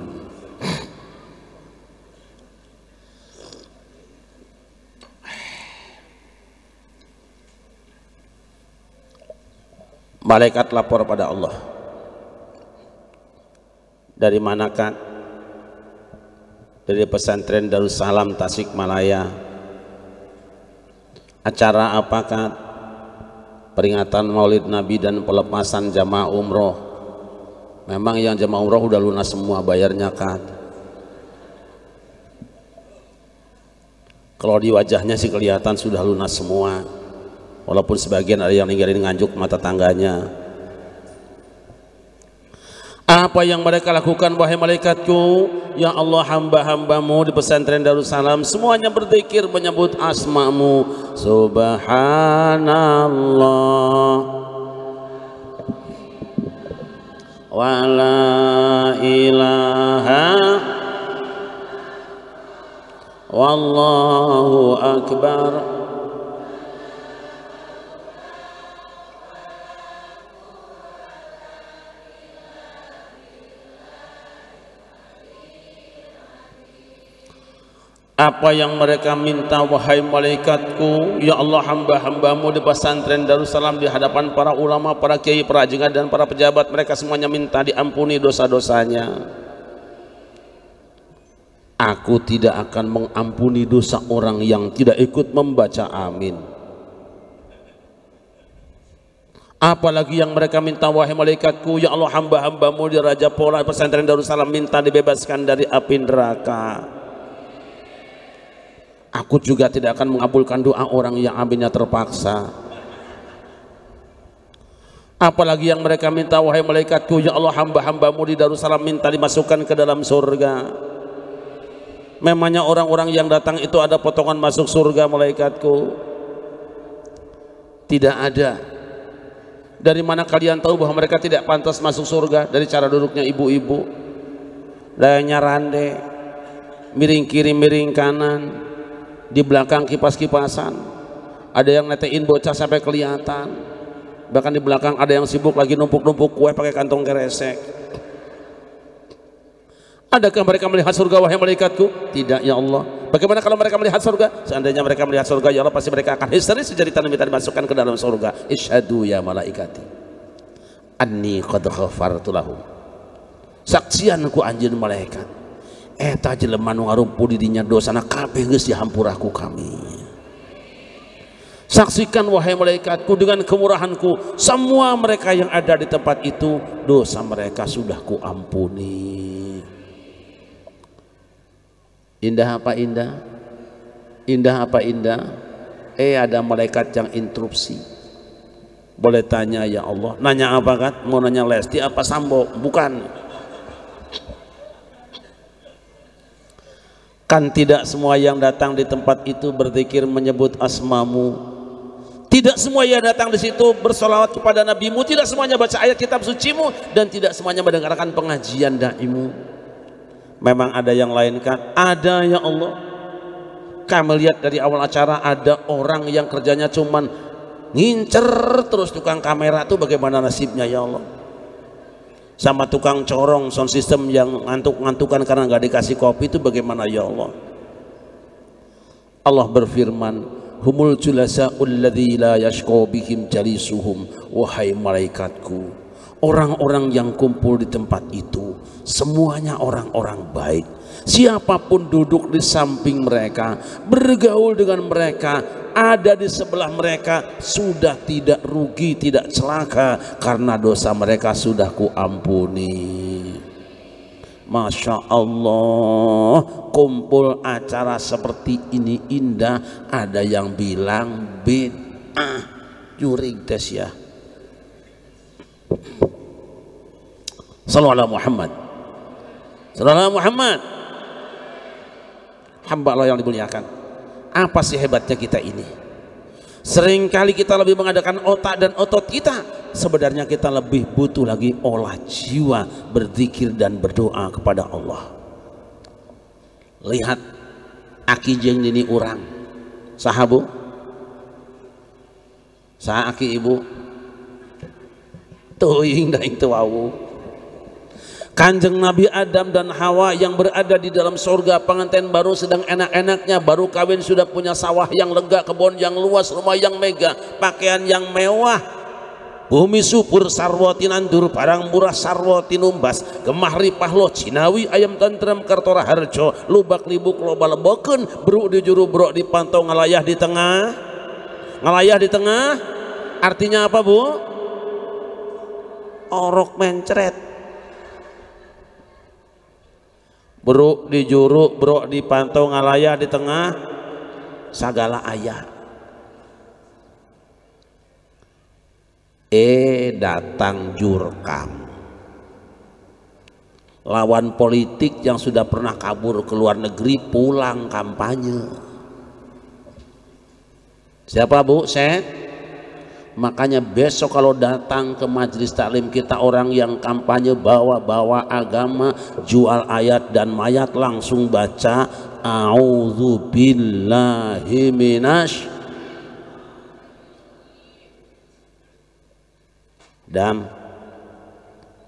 Malaikat lapor pada Allah. Dari manakah? Dari pesantren Darussalam Tasikmalaya. Acara apakah? Peringatan Maulid Nabi dan pelepasan jamaah umroh. Memang yang jamaah umroh udah lunas semua bayarnya kan? Kalau di wajahnya sih kelihatan sudah lunas semua. Walaupun sebagian ada yang ninggalin nganjuk mata tangganya. Apa yang mereka lakukan wahai malaikatku? Ya Allah, hamba-hambamu di pesantren Darussalam semuanya berzikir menyebut asmamu. Subhanallah wa la ilaha wallahu akbar. Apa yang mereka minta wahai malaikatku? Ya Allah, hamba-hambamu di pesantren Darussalam di hadapan para ulama, para kiai, para ajengan dan para pejabat, mereka semuanya minta diampuni dosa-dosanya. Aku tidak akan mengampuni dosa orang yang tidak ikut membaca amin. Apalagi yang mereka minta wahai malaikatku? Ya Allah, hamba-hambamu di Raja Pola pesantren Darussalam minta dibebaskan dari api neraka. Aku juga tidak akan mengabulkan doa orang yang aminnya terpaksa. Apalagi yang mereka minta wahai malaikatku? Ya Allah, hamba-hambamu di Darussalam minta dimasukkan ke dalam surga. Memangnya orang-orang yang datang itu ada potongan masuk surga malaikatku? Tidak ada. Dari mana kalian tahu bahwa mereka tidak pantas masuk surga? Dari cara duduknya ibu-ibu, layaknya rande, miring kiri miring kanan, di belakang kipas-kipasan, ada yang netein bocah sampai kelihatan, bahkan di belakang ada yang sibuk lagi numpuk-numpuk kue pakai kantong kresek. Adakah mereka melihat surga wahai malaikatku? Tidak ya Allah. Bagaimana kalau mereka melihat surga? Seandainya mereka melihat surga ya Allah, pasti mereka akan histeris sejaditan minta dimasukkan ke dalam surga. Isyhadu ya malaikati anni qad ghafartu lahum. Saksian ku anjeun malaikat, eta jelema nu ngarumpu di dinya dosana kabeh geus dihampura ku kami. Saksikan wahai malaikatku dengan kemurahanku, semua mereka yang ada di tempat itu dosa mereka sudah ku ampuni. Indah apa indah? Indah apa indah? Ada malaikat yang interupsi. Boleh tanya ya Allah, nanya apa kan? Mau nanya Lesti apa Sambo? Bukan. Kan tidak semua yang datang di tempat itu berzikir menyebut asmamu. Tidak semua yang datang di situ bersolawat kepada nabimu. Tidak semuanya baca ayat kitab sucimu. Dan tidak semuanya mendengarkan pengajian daimu. Memang ada yang lain kan? Ada ya Allah. Kami lihat dari awal acara ada orang yang kerjanya cuman ngincer terus tukang kamera tuh, bagaimana nasibnya ya Allah. Sama tukang corong sound system yang ngantuk-ngantukan karena nggak dikasih kopi itu bagaimana ya Allah. Allah berfirman, humul julasa'ul ladzi la yashqa bihim jalisuhum. Wahai malaikatku, orang-orang yang kumpul di tempat itu semuanya orang-orang baik. Siapapun duduk di samping mereka, bergaul dengan mereka, ada di sebelah mereka, sudah tidak rugi, tidak celaka, karena dosa mereka sudah kuampuni. Masya Allah, kumpul acara seperti ini indah. Ada yang bilang bid'ah, jurig tes ya. Sallallahu alaihi Muhammad, sallallahu alaihi Muhammad. Hamba Allah yang dimuliakan, apa sih hebatnya kita ini? Seringkali kita lebih mengadakan otak dan otot kita, sebenarnya kita lebih butuh lagi olah jiwa, berzikir dan berdoa kepada Allah. Lihat aki jeung dini urang sahabu saha aki ibu teuing da teu wau. Kanjeng Nabi Adam dan Hawa yang berada di dalam surga, pengantin baru sedang enak-enaknya, baru kawin sudah punya sawah yang lega, kebun yang luas, rumah yang megah, pakaian yang mewah, bumi subur sarwa tinandur, barang murah sarwa tinumbas, gemah ripah lo cinawi ayam tentrem kertora harjo, lubak libuk loba lebokeun, bro di juru bro di pantau ngalayah di tengah, ngalayah di tengah, artinya apa bu? Orok mencret. Bro di juru, bro di pantau ngalayah di tengah, sagala ayah. Datang jurkam, lawan politik yang sudah pernah kabur ke luar negeri pulang kampanye. Siapa bu? Saya. Makanya besok kalau datang ke majelis taklim kita orang yang kampanye bawa-bawa agama, jual ayat dan mayat, langsung baca a'udzubillahi minasy. Dam,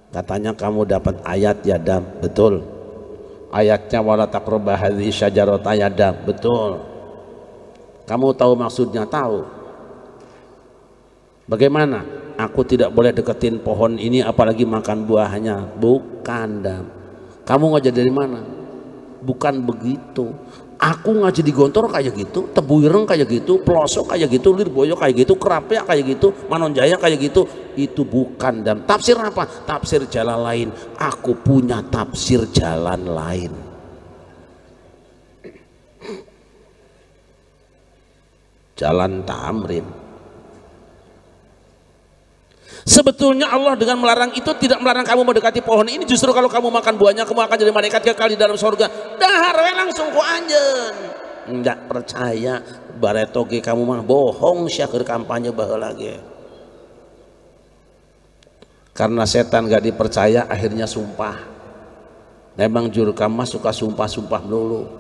katanya kamu dapat ayat ya Dam? Betul. Ayatnya wala taqrabu hadhihi syajarata ya Dam? Betul. Kamu tahu maksudnya? Tahu. Bagaimana? Aku tidak boleh deketin pohon ini apalagi makan buahnya. Bukan Dam. Kamu ngajar dari mana? Bukan begitu. Aku ngaji di Gontor kayak gitu, Tebu Ireng kayak gitu, Pelosok kayak gitu, Lirboyo kayak gitu, Kerapia kayak gitu, Manonjaya kayak gitu. Itu bukan Dam. Tafsir apa? Tafsir jalan lain. Aku punya tafsir jalan lain. Jalan Tamrin. Sebetulnya Allah dengan melarang itu tidak melarang kamu mendekati pohon ini, justru kalau kamu makan buahnya kamu akan jadi malaikat kekal di dalam surga. Dahar we langsung ku anjeun. Enggak percaya baretoge kamu mah bohong sia keur kampanye baheula ge. Karena setan gak dipercaya akhirnya sumpah. Memang jurkam mah suka sumpah-sumpah melulu.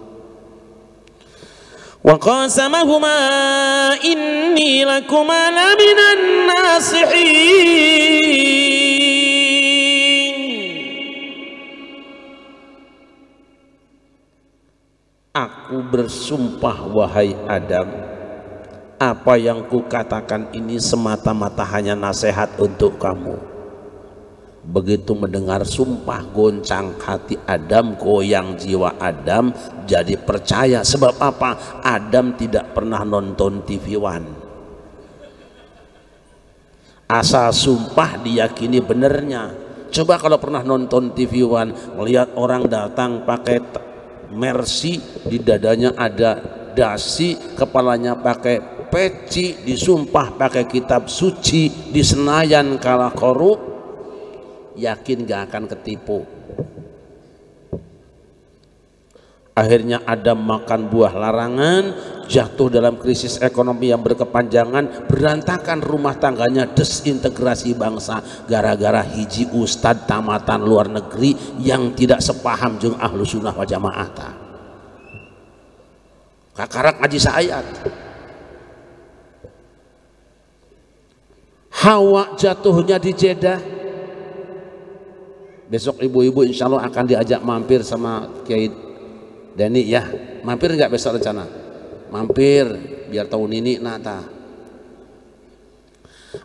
Wa qasamahuma inni lakuma laminan nasihin. Aku bersumpah wahai Adam, apa yang kukatakan ini semata-mata hanya nasihat untuk kamu. Begitu mendengar sumpah, goncang hati Adam, goyang jiwa Adam, jadi percaya. Sebab apa? Adam tidak pernah nonton TV One. Asal sumpah diyakini benernya. Coba kalau pernah nonton TV One, melihat orang datang pakai mercy, di dadanya ada dasi, kepalanya pakai peci, disumpah pakai kitab suci, di Senayan kalah korup, yakin gak akan ketipu. Akhirnya Adam makan buah larangan, jatuh dalam krisis ekonomi yang berkepanjangan, berantakan rumah tangganya, desintegrasi bangsa gara-gara hiji ustad tamatan luar negeri yang tidak sepaham jeung ahlu sunnah wal jamaah. kakarak ngaji saayat. Hawa jatuhnya di Jeddah. Besok ibu-ibu insya Allah akan diajak mampir sama Kiai Deni ya. Mampir nggak besok rencana? Mampir biar tahun ini nata.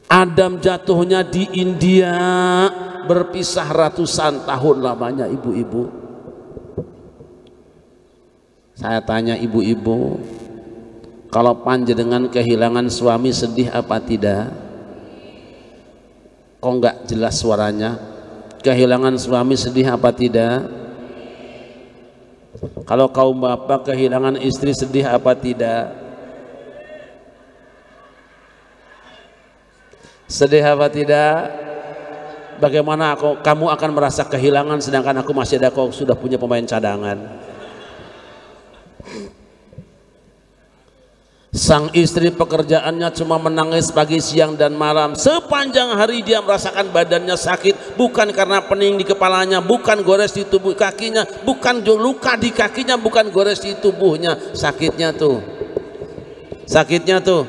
Adam jatuhnya di India, berpisah ratusan tahun lamanya ibu-ibu. Saya tanya ibu-ibu, kalau panjenengan kehilangan suami sedih apa tidak? Kok nggak jelas suaranya? Kehilangan suami sedih apa tidak? Kalau kaum bapak kehilangan istri sedih apa tidak? Sedih apa tidak? Bagaimana kamu akan merasa kehilangan sedangkan aku masih ada, kau sudah punya pemain cadangan. Sang istri pekerjaannya cuma menangis pagi, siang, dan malam. Sepanjang hari dia merasakan badannya sakit, bukan karena pening di kepalanya, bukan gores di tubuh kakinya, bukan luka di kakinya, bukan gores di tubuhnya. Sakitnya tuh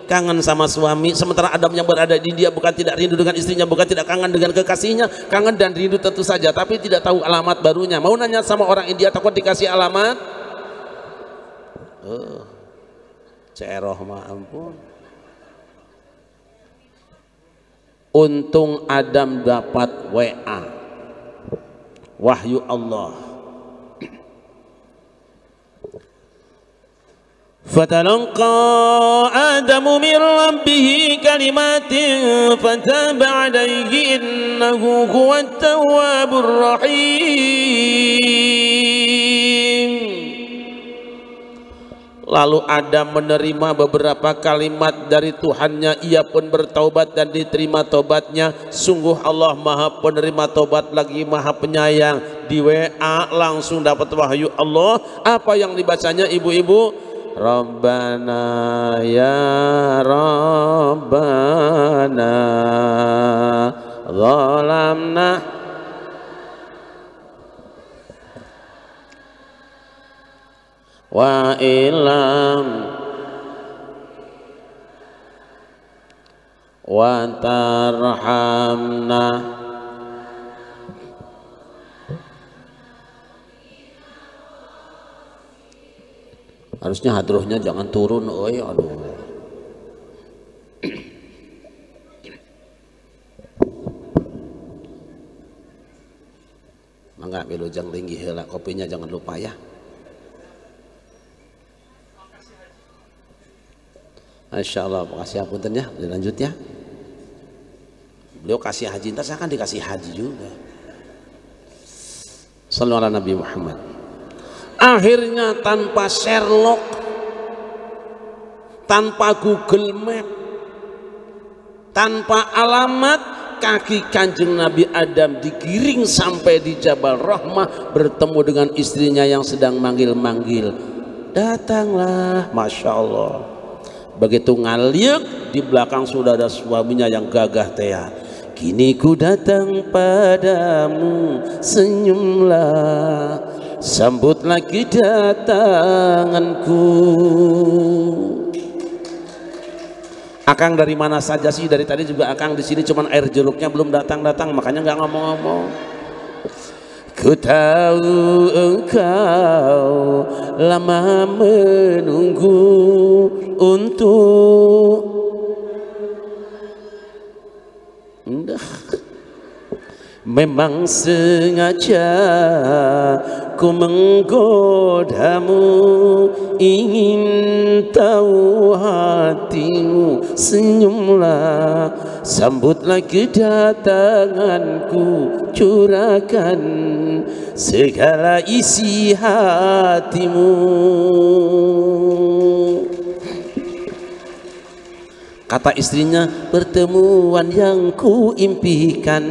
kangen sama suami. Sementara Adam yang berada di India bukan tidak rindu dengan istrinya, bukan tidak kangen dengan kekasihnya, kangen dan rindu tentu saja, tapi tidak tahu alamat barunya. Mau nanya sama orang India takut dikasih alamat. Ceroh mah ampun. Untung Adam dapat WA, wahyu Allah. Fatalaqqa Adamu min rabbih kalimatin fataba alaihi innahu huwat tawwabur rahim. Lalu Adam menerima beberapa kalimat dari Tuhannya, ia pun bertaubat dan diterima taubatnya. Sungguh Allah Maha penerima taubat lagi Maha penyayang. Di WA langsung dapat wahyu Allah. Apa yang dibacanya ibu-ibu? Rabbana ya Rabbana zalamna wa ilam wa tarhamna harusnya hadrohnya jangan turun. Aduh. Mangga wilujeng tinggi heula, kopinya jangan lupa ya. Masya Allah, makasih apunten ya. Dilanjut ya. Beliau kasih haji, ntar saya akan dikasih haji juga. Sallallahu ala Nabi Muhammad. Akhirnya tanpa Sherlock, tanpa Google Map, tanpa alamat, kaki kanjeng Nabi Adam digiring sampai di Jabal Rahmah, bertemu dengan istrinya yang sedang manggil-manggil. Datanglah, Masya Allah. Begitu ngaliuk, di belakang sudah ada suaminya yang gagah teh. Kini ku datang padamu, senyumlah, sambutlah kedatanganku. Akang dari mana saja sih? Dari tadi juga Akang di sini, cuman air jeruknya belum datang-datang, makanya nggak ngomong-ngomong. Ku tahu engkau lama menunggu untuk memang sengaja ku menggodamu, ingin tahu hatimu, senyumlah, sambutlah kedatanganku, curahkan segala isi hatimu. Kata istrinya, pertemuan yang ku impikan,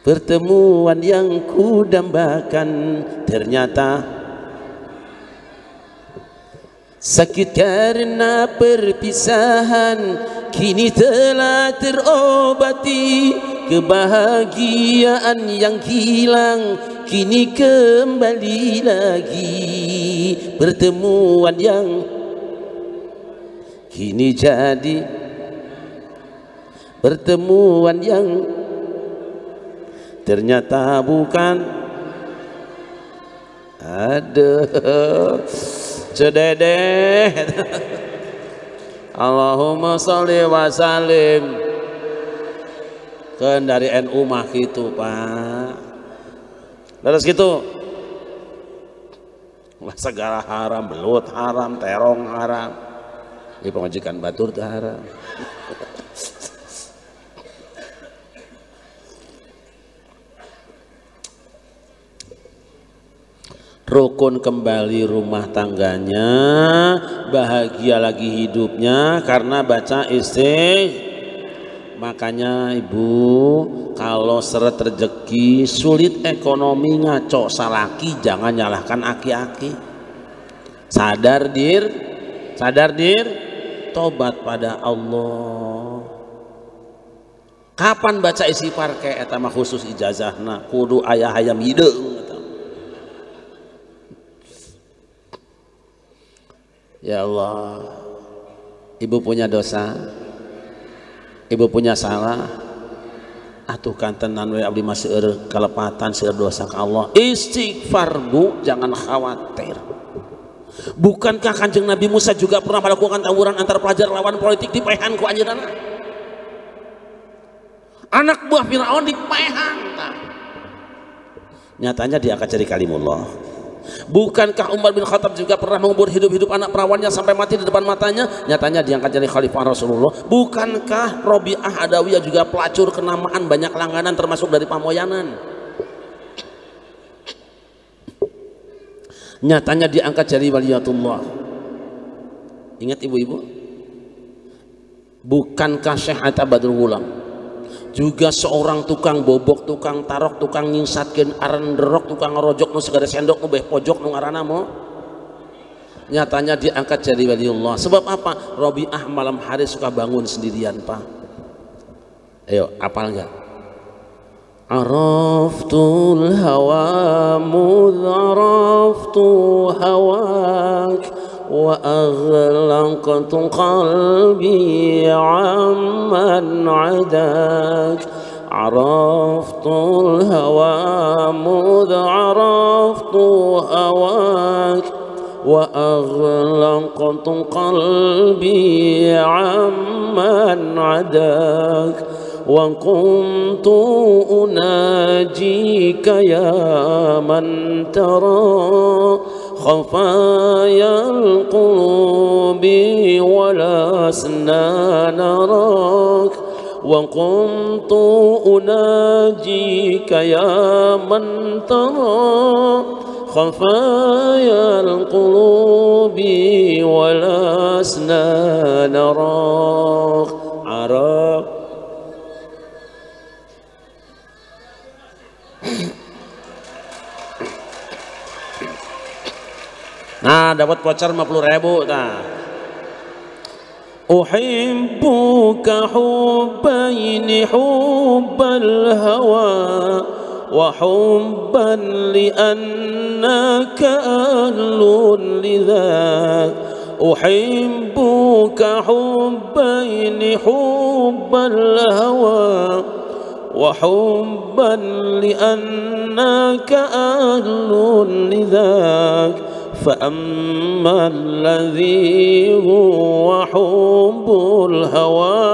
pertemuan yang ku dambakan, ternyata sakit karena perpisahan, kini telah terobati. Kebahagiaan yang hilang kini kembali lagi, pertemuan yang kini jadi pertemuan yang ternyata bukan. Aduh, cededeh. Allahumma sholli wa sallim. Kan dari NU mah gitu Pak. Terus gitu. Segala haram, belut haram, terong haram. Ini pengajikan batur itu haram. Rukun kembali rumah tangganya, bahagia lagi hidupnya karena baca makanya ibu kalau seret rezeki sulit ekonomi ngaco salaki jangan nyalahkan aki-aki. Sadar dir tobat pada Allah. Kapan baca istighfar ke eta mah khusus ijazahna kudu aya hayam hideung. Ya Allah, ibu punya dosa, ibu punya salah, atuh kantenan we abdi mah seueur kalepatan seueur dosa ka Allah. Istighfar bu, jangan khawatir. Bukankah Kanjeng Nabi Musa juga pernah melakukan tawuran antar pelajar lawan politik dipehan ku anjeunna? Anak buah Firaun dipehan. Nyatanya dia akan jadi kalimullah. Bukankah Umar bin Khattab juga pernah mengubur hidup-hidup anak perawannya sampai mati di depan matanya? Nyatanya diangkat jadi khalifah Rasulullah. Bukankah Robi'ah Adawiyah juga pelacur kenamaan banyak langganan termasuk dari Pamoyanan? Nyatanya diangkat jadi waliyatullah. Ingat ibu-ibu? Bukankah Syekh Atta Badrul Ghulam juga seorang tukang bobok, tukang tarok, tukang nyingsatkeun aran derok, tukang ngerojok nu segala sendok nu beh pojok nu ngaranna mo. Nyatanya diangkat jadi waliullah. Sebab apa? Robi'ah malam hari suka bangun sendirian Pak. Ayo apal enggak? Araftul hawa mudh araftu hawak wa aghlaqtu qalbi amman adak. Araftul hawa mudh araftu hawak wa aghlaqtu qalbi amman adak. Wa kuntu unajika ya man tara khafayal qulubi walasna narak. Wa kuntu unajika ya man tara khafayal qulubi walasna narak. Arab. Nah dapat voucher 50.000 nah. Uhibbuka hubbaini hubbal hawa wa hubban li annaka ahlun lidhak. Uhibbuka hubbaini hubbal hawa wa hubban li annaka ahlun lidhak. فأما الذي هو حب الهوى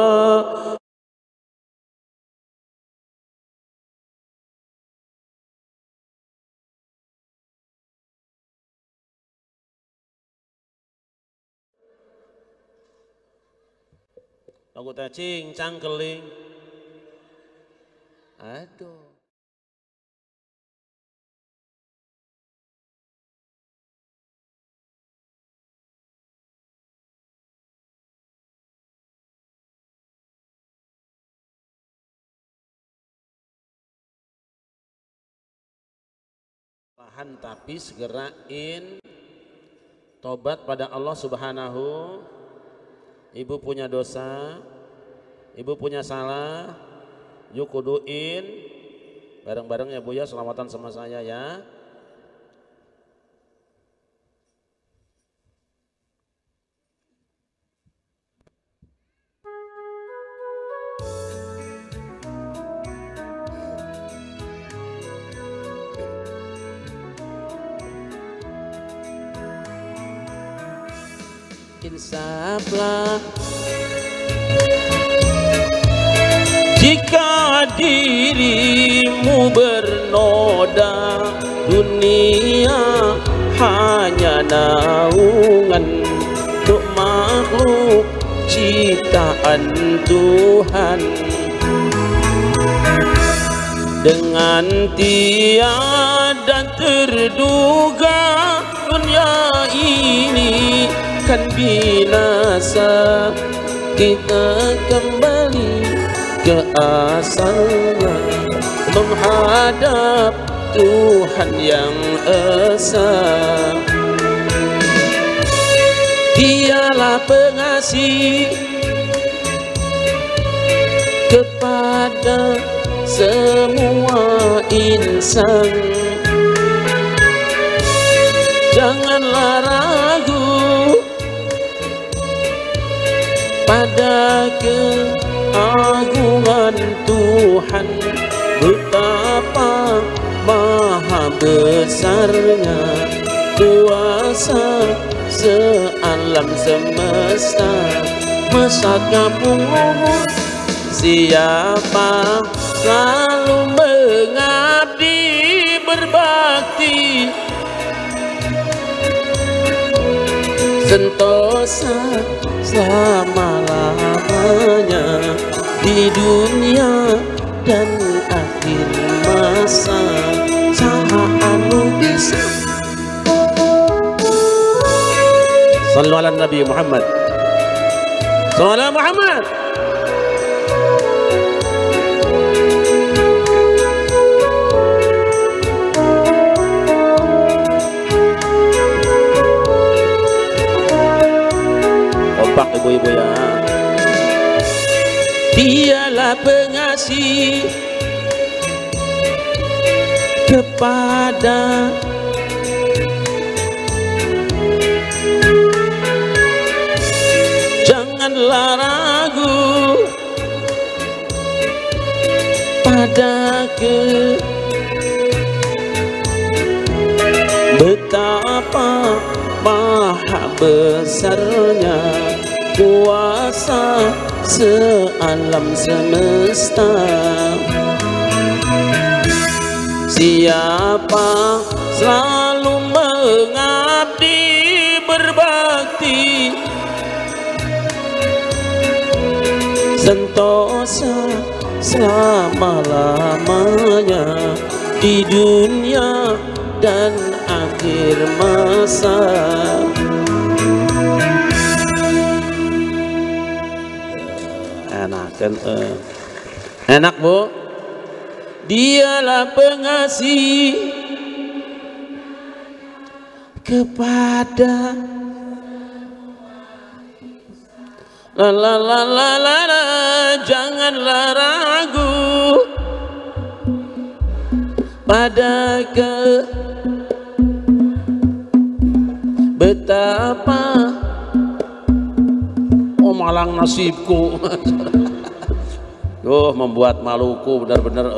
lagu cacing cangkeling. Aduh. Tahan tapi segerain tobat pada Allah Subhanahu. Ibu punya dosa, ibu punya salah, yuk kuduin Bareng-bareng ya Bu ya, selamatan sama saya ya. Insaflah jika dirimu bernoda, dunia hanya naungan untuk makhluk ciptaan Tuhan. Dengan tiada terduga dunia ini kan binasa, kita kembali ke asalnya, menghadap Tuhan yang esa. Dialah pengasih kepada semua insan. Janganlah ragu pada keagungan Tuhan, betapa maha besarnya kuasa sealam semesta. Masa kampung umur siapa selalu mengabdi berbakti, sentosa selama-lamanya di dunia dan akhir masa. Saha anu bisa sallu ala Nabi Muhammad, sallu ala Muhammad. Kompak ibu-ibu ya. Dialah pengasih kepada janganlah ragu pada betapa maha besarnya kuasa sealam semesta. Siapa selalu mengabdi berbakti, sentosa selama-lamanya di dunia dan akhir masa. Enak kan? Enak Bu. Dialah pengasih kepada la la la la la la, janganlah ragu pada betapa malang nasibku. Duh, membuat maluku benar-benar.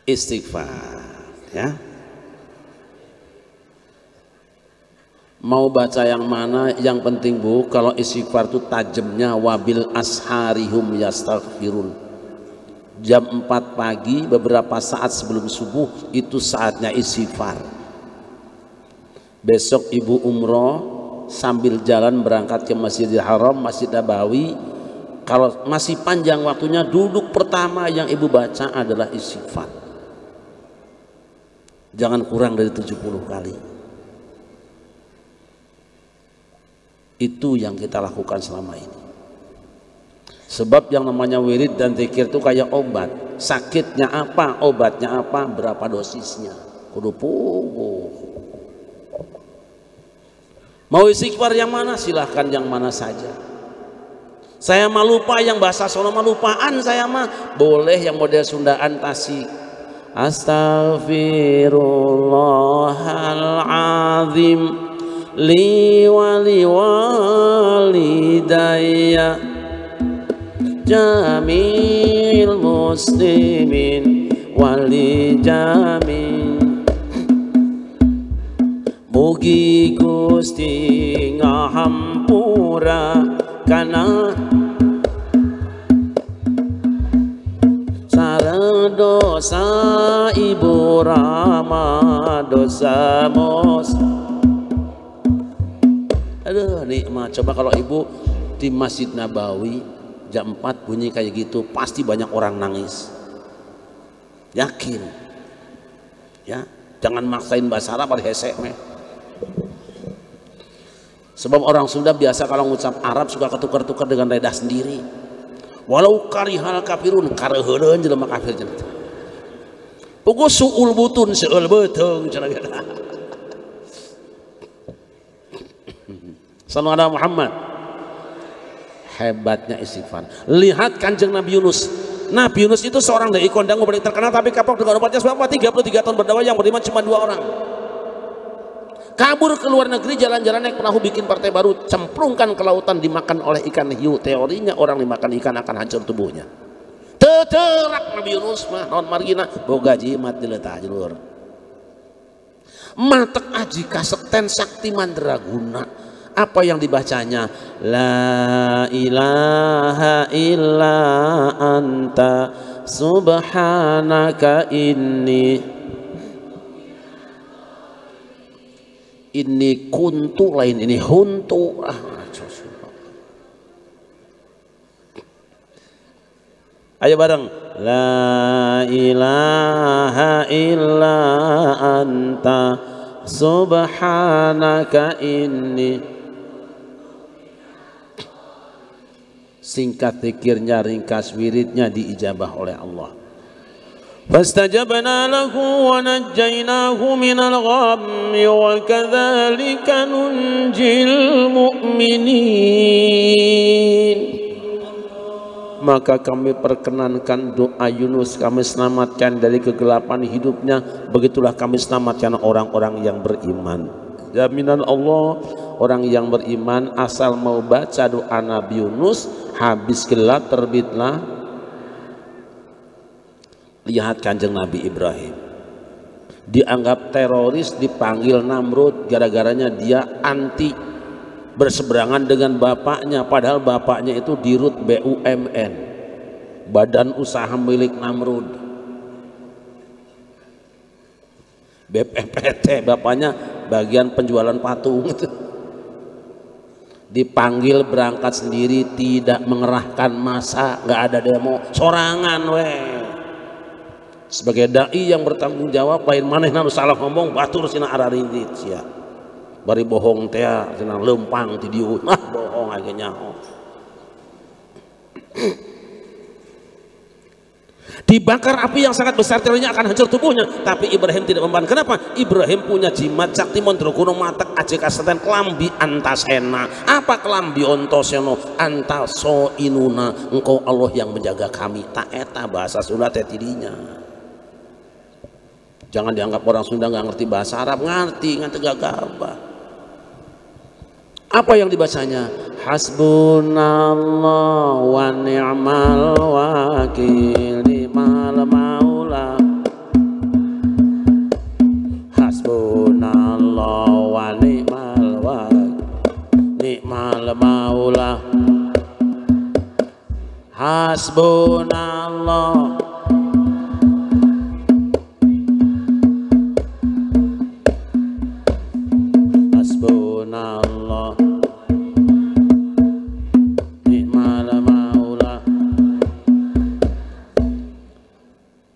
Istighfar ya. Mau baca yang mana? Yang penting Bu, kalau istighfar itu tajamnya wabil asharihum yastaghfirun. Jam 4 pagi beberapa saat sebelum subuh itu saatnya istighfar. Besok ibu umroh sambil jalan berangkat ke Masjidil Haram, Masjid Nabawi, kalau masih panjang waktunya, duduk pertama yang ibu baca adalah istighfar. Jangan kurang dari 70 kali. Itu yang kita lakukan selama ini. Sebab yang namanya wirid dan zikir itu kayak obat. Sakitnya apa, obatnya apa, berapa dosisnya. Kudu puguh. Mau istighfar yang mana? Silahkan yang mana saja. Saya mah lupa, yang bahasa Sunda mah lupaan, saya mah boleh yang model Sundaan Tasik. Astaghfirullahaladzim li wali walidayya jamil muslimin wali jami. Mugi Gusti ngahampura kana sare dosa ibu Rama dosa mos. Aduh nikmat. Coba kalau ibu di Masjid Nabawi jam 4 bunyi kayak gitu, pasti banyak orang nangis. Yakin ya, jangan maksain bahasa Arab pada hesek meh. Sebab orang Sunda biasa kalau ngucap Arab suka ketukar-tukar dengan lidah sendiri. Walau karihal kafirun, kareheuleun jelema kafir cenah. Pokok suul butun seul beuteng cenah gitu. Sallallahu alaihi Muhammad. Hebatnya istighfar. Lihat Kanjeng Nabi Yunus. Nabi Yunus itu seorang dai kondang paling terkenal, tapi kapok dengan umatnya selama 33 tahun berdakwah, yang beriman cuma 2 orang. Kabur ke luar negeri, jalan-jalan naik perahu, bikin partai baru, cemplungkan ke lautan, dimakan oleh ikan hiu. Teorinya orang dimakan ikan akan hancur tubuhnya. Teterak Nabi Yunus mah non margina boga jimat diletak jalur. Matek aji kasekten sakti mandraguna. Apa yang dibacanya? La ilaha illa anta subhanaka ini kuntu, lain ini huntu. Ayo bareng. La ilaha illa anta subhanaka inni. Singkat zikirnya, ringkas wiridnya, diijabah oleh Allah. Fastajabna lahu wa najjaynahu minal ghammi wa kadzalika nunjil mu'minin. Maka kami perkenankan doa Yunus, kami selamatkan dari kegelapan hidupnya, begitulah kami selamatkan orang-orang yang beriman. Jaminan Allah, orang yang beriman asal mau baca doa Nabi Yunus, habis gelap terbitlah. Lihat Kanjeng Nabi Ibrahim, dianggap teroris, dipanggil Namrud, gara-garanya dia anti berseberangan dengan bapaknya, padahal bapaknya itu dirut BUMN, badan usaha milik Namrud. BPPT, bapaknya bagian penjualan patung. Dipanggil berangkat sendiri, tidak mengerahkan massa, nggak ada demo, sorangan weh. Sebagai dai yang bertanggung jawab, lain maneh harus salah ngomong batur cina araringit sia. Bari bohong teh cina lempang ti dieu. Nah, bohong age nyaho. Dibakar api yang sangat besar, teorinya akan hancur tubuhnya, tapi Ibrahim tidak memban. Kenapa? Ibrahim punya jimat sakti mantra kuno matek aje kaseten kelambi antasena. Apa kelambi ontoseno? Antaso inuna, engkau Allah yang menjaga kami. Tak eta bahasa Sunda teh tidinya. Jangan dianggap orang Sunda nggak ngerti bahasa Arab, ngerti gagabah. Apa yang dibacanya? Hasbunallah wa ni'mal wakil, ni'mal maula. Hasbunallah wa ni'mal wakil, ni'mal maula. Hasbunallah. Hasbunallah.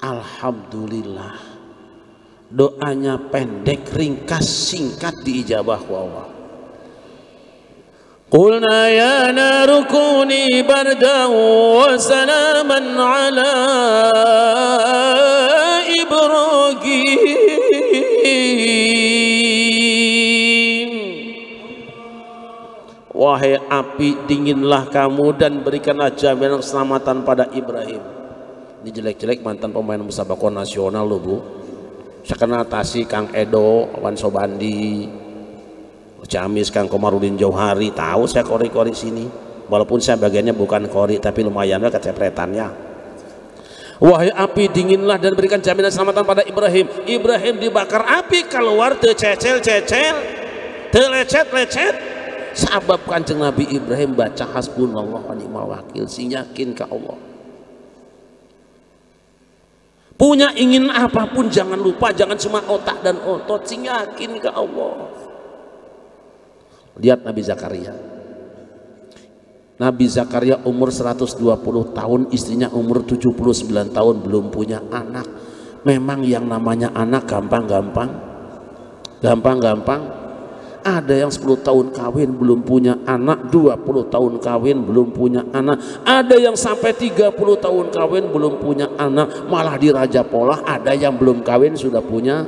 Alhamdulillah, doanya pendek, ringkas, singkat, diijabah Allah. Qulna ya naru kuni bardan wa salaman ala Ibrahim. wahai api dinginlah kamu dan berikanlah jaminan keselamatan pada Ibrahim. Ini jelek-jelek mantan pemain musabaqah nasional loh Bu. Saya kenal Tasi Kang Edo, Wan Sobandi, Ciamis Kang Komarudin Jauhari, tahu saya kori-kori sini. Walaupun saya bagiannya bukan kori tapi lumayan lah kecepretannya. Wahai api dinginlah dan berikan jaminan keselamatan pada Ibrahim. Ibrahim dibakar api keluar tececel-cecel, telecet-lecet. Sabab Kanjeng Nabi Ibrahim baca hasbunallah wa ni'mal wakil, sing yakin ke Allah. Punya ingin apapun jangan lupa, jangan cuma otak dan otot, sing yakin ke Allah. Lihat Nabi Zakaria. Nabi Zakaria umur 120 tahun, istrinya umur 79 tahun, belum punya anak. Memang yang namanya anak gampang-gampang? Gampang-gampang? Ada yang 10 tahun kawin belum punya anak, 20 tahun kawin belum punya anak, ada yang sampai 30 tahun kawin belum punya anak, malah di Raja Polah ada yang belum kawin sudah punya.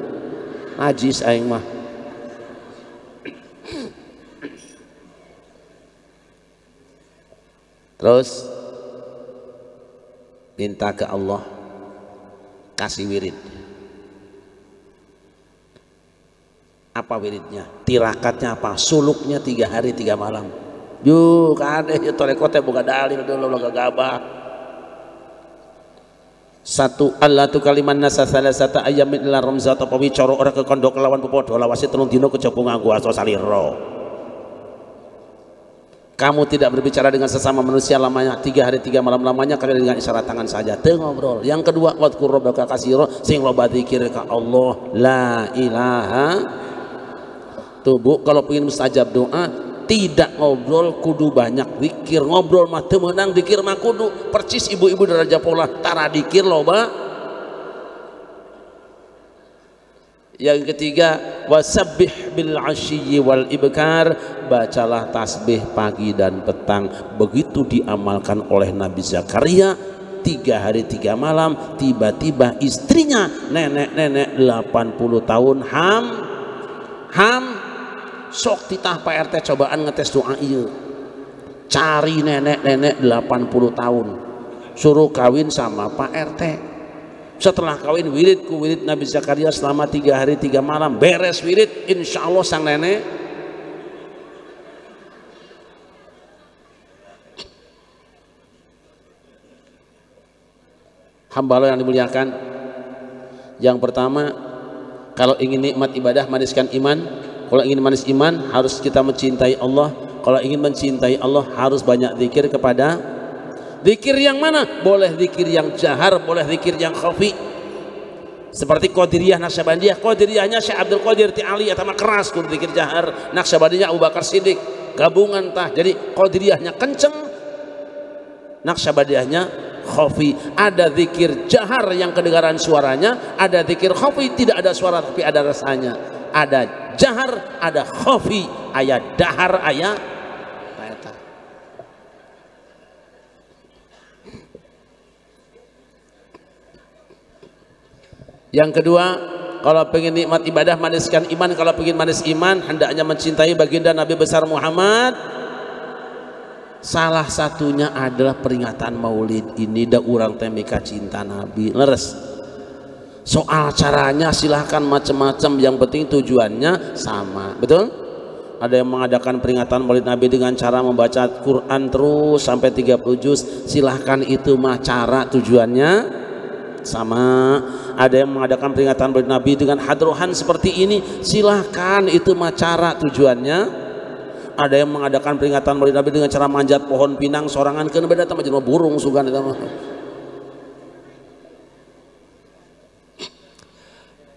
Najis aing mah. Terus minta ke Allah kasih wirid. Apa wiridnya? Tirakatnya apa? Suluknya 3 hari 3 malam. Yuk kade ya torekote buka dalil dulu lo gagabah. Satu Allah tu kaliman nasa salasata ayamin ila ramza atau pawicara ora kekondok lawan pepodo lawase 3 dina kejaba nganggo asa salira. Kamu tidak berbicara dengan sesama manusia lamanya 3 hari 3 malam lamanya kalian dengan isyarat tangan saja teu ngobrol. Yang kedua wadkur rabbaka katsira sing loba zikir ka Allah la ilaha. Tuh Bu, kalau ingin mustajab doa tidak ngobrol kudu banyak zikir. Ngobrol mah teu meunang, zikir mah kudu. Percis ibu-ibu di Raja Polah tara zikir loba. Yang ketiga wasabbih bil asyyi wal ibkar, bacalah tasbih pagi dan petang. Begitu diamalkan oleh Nabi Zakaria 3 hari 3 malam, tiba-tiba istrinya nenek-nenek 80 tahun ham sok titah Pak RT cobaan ngetes doa ieu. Cari nenek-nenek 80 tahun suruh kawin sama Pak RT. Setelah kawin wirid ku wirid Nabi Zakaria selama 3 hari 3 malam, beres wirid insya Allah sang nenek hamba Allah yang dimuliakan. Yang pertama, kalau ingin nikmat ibadah maniskan iman. Kalau ingin manis iman harus kita mencintai Allah. Kalau ingin mencintai Allah harus banyak zikir kepada. Zikir yang mana? Boleh zikir yang jahar, boleh zikir yang khafi. Seperti Qadiriyah Naqsyabandiyah, Qadiriyahnya Syekh Abdul Qadir Ti'ali atau keras kudu zikir jahar, Naqsyabandiyahnya Abu Bakar Siddiq, gabungan tah. Jadi Qadiriyahnya kenceng, Naqsyabandiyahnya khafi. Ada zikir jahar yang kedengaran suaranya, ada zikir khafi tidak ada suara tapi ada rasanya. Ada jahar, ada khafi, ayat dahar, ayat. Yang kedua, kalau pengen nikmat ibadah maniskan iman. Kalau pengen manis iman hendaknya mencintai baginda Nabi besar Muhammad. Salah satunya adalah peringatan Maulid ini da urang teh mika cinta Nabi. Leres. Soal caranya silahkan macam-macam, yang penting tujuannya sama, betul? Ada yang mengadakan peringatan Maulid Nabi dengan cara membaca Quran terus sampai 30 juz, silahkan, itu mah cara, tujuannya sama. Ada yang mengadakan peringatan Maulid Nabi dengan hadrohan seperti ini, silahkan, itu mah cara, tujuannya. Ada yang mengadakan peringatan Maulid Nabi dengan cara manjat pohon pinang sorangan, kan beda sama jenama burung sugan itu mah.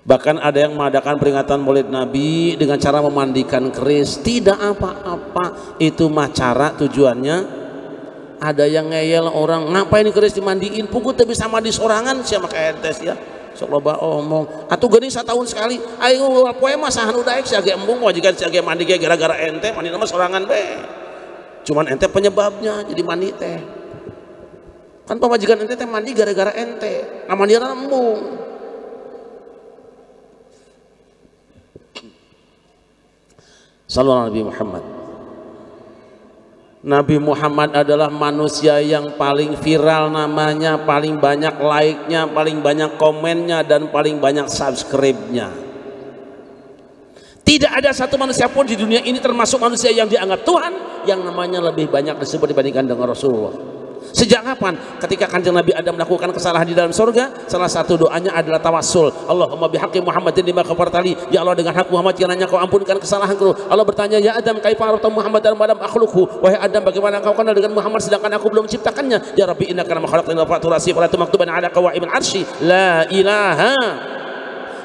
Bahkan ada yang mengadakan peringatan Maulid Nabi dengan cara memandikan keris. Tidak apa-apa, itu mah cara, tujuannya. Ada yang ngeyel orang, ngapain keris dimandiin, pukul tapi sama di sorangan siapa kayak entes ya. Sok loba omong atuh geuning satahun sekali aing poe mah sahan udaek si age embung wajikan si age mandi ge gara-gara ente mandi nama sorangan be. Cuman ente penyebabnya jadi mandi teh. Kan pamajikan ente teh mandi gara-gara ente, ngamandiran embung. Sallallahu Nabi Muhammad. Nabi Muhammad adalah manusia yang paling viral namanya, paling banyak like-nya, paling banyak komennya, dan paling banyak subscribe-nya. Tidak ada satu manusia pun di dunia ini termasuk manusia yang dianggap Tuhan yang namanya lebih banyak disebut dibandingkan dengan Rasulullah. Sejak kapan? Ketika Kanjeng Nabi Adam melakukan kesalahan di dalam surga, salah satu doanya adalah tawassul. Allahumma bihaqqi Muhammadin lima ghafartali. Ya Allah, dengan hak Muhammad kiranya kau ampunkan kesalahanku. Allah bertanya, ya Adam, kaifa arafta Muhammad dalam Adam akhlukhu? Wahai Adam, bagaimana kau kenal dengan Muhammad sedangkan aku belum menciptakannya? Ya Rabbi, innaka ma khalaqtani faturasi wa la tumaktuban ala qawaimil arsy. La ilaha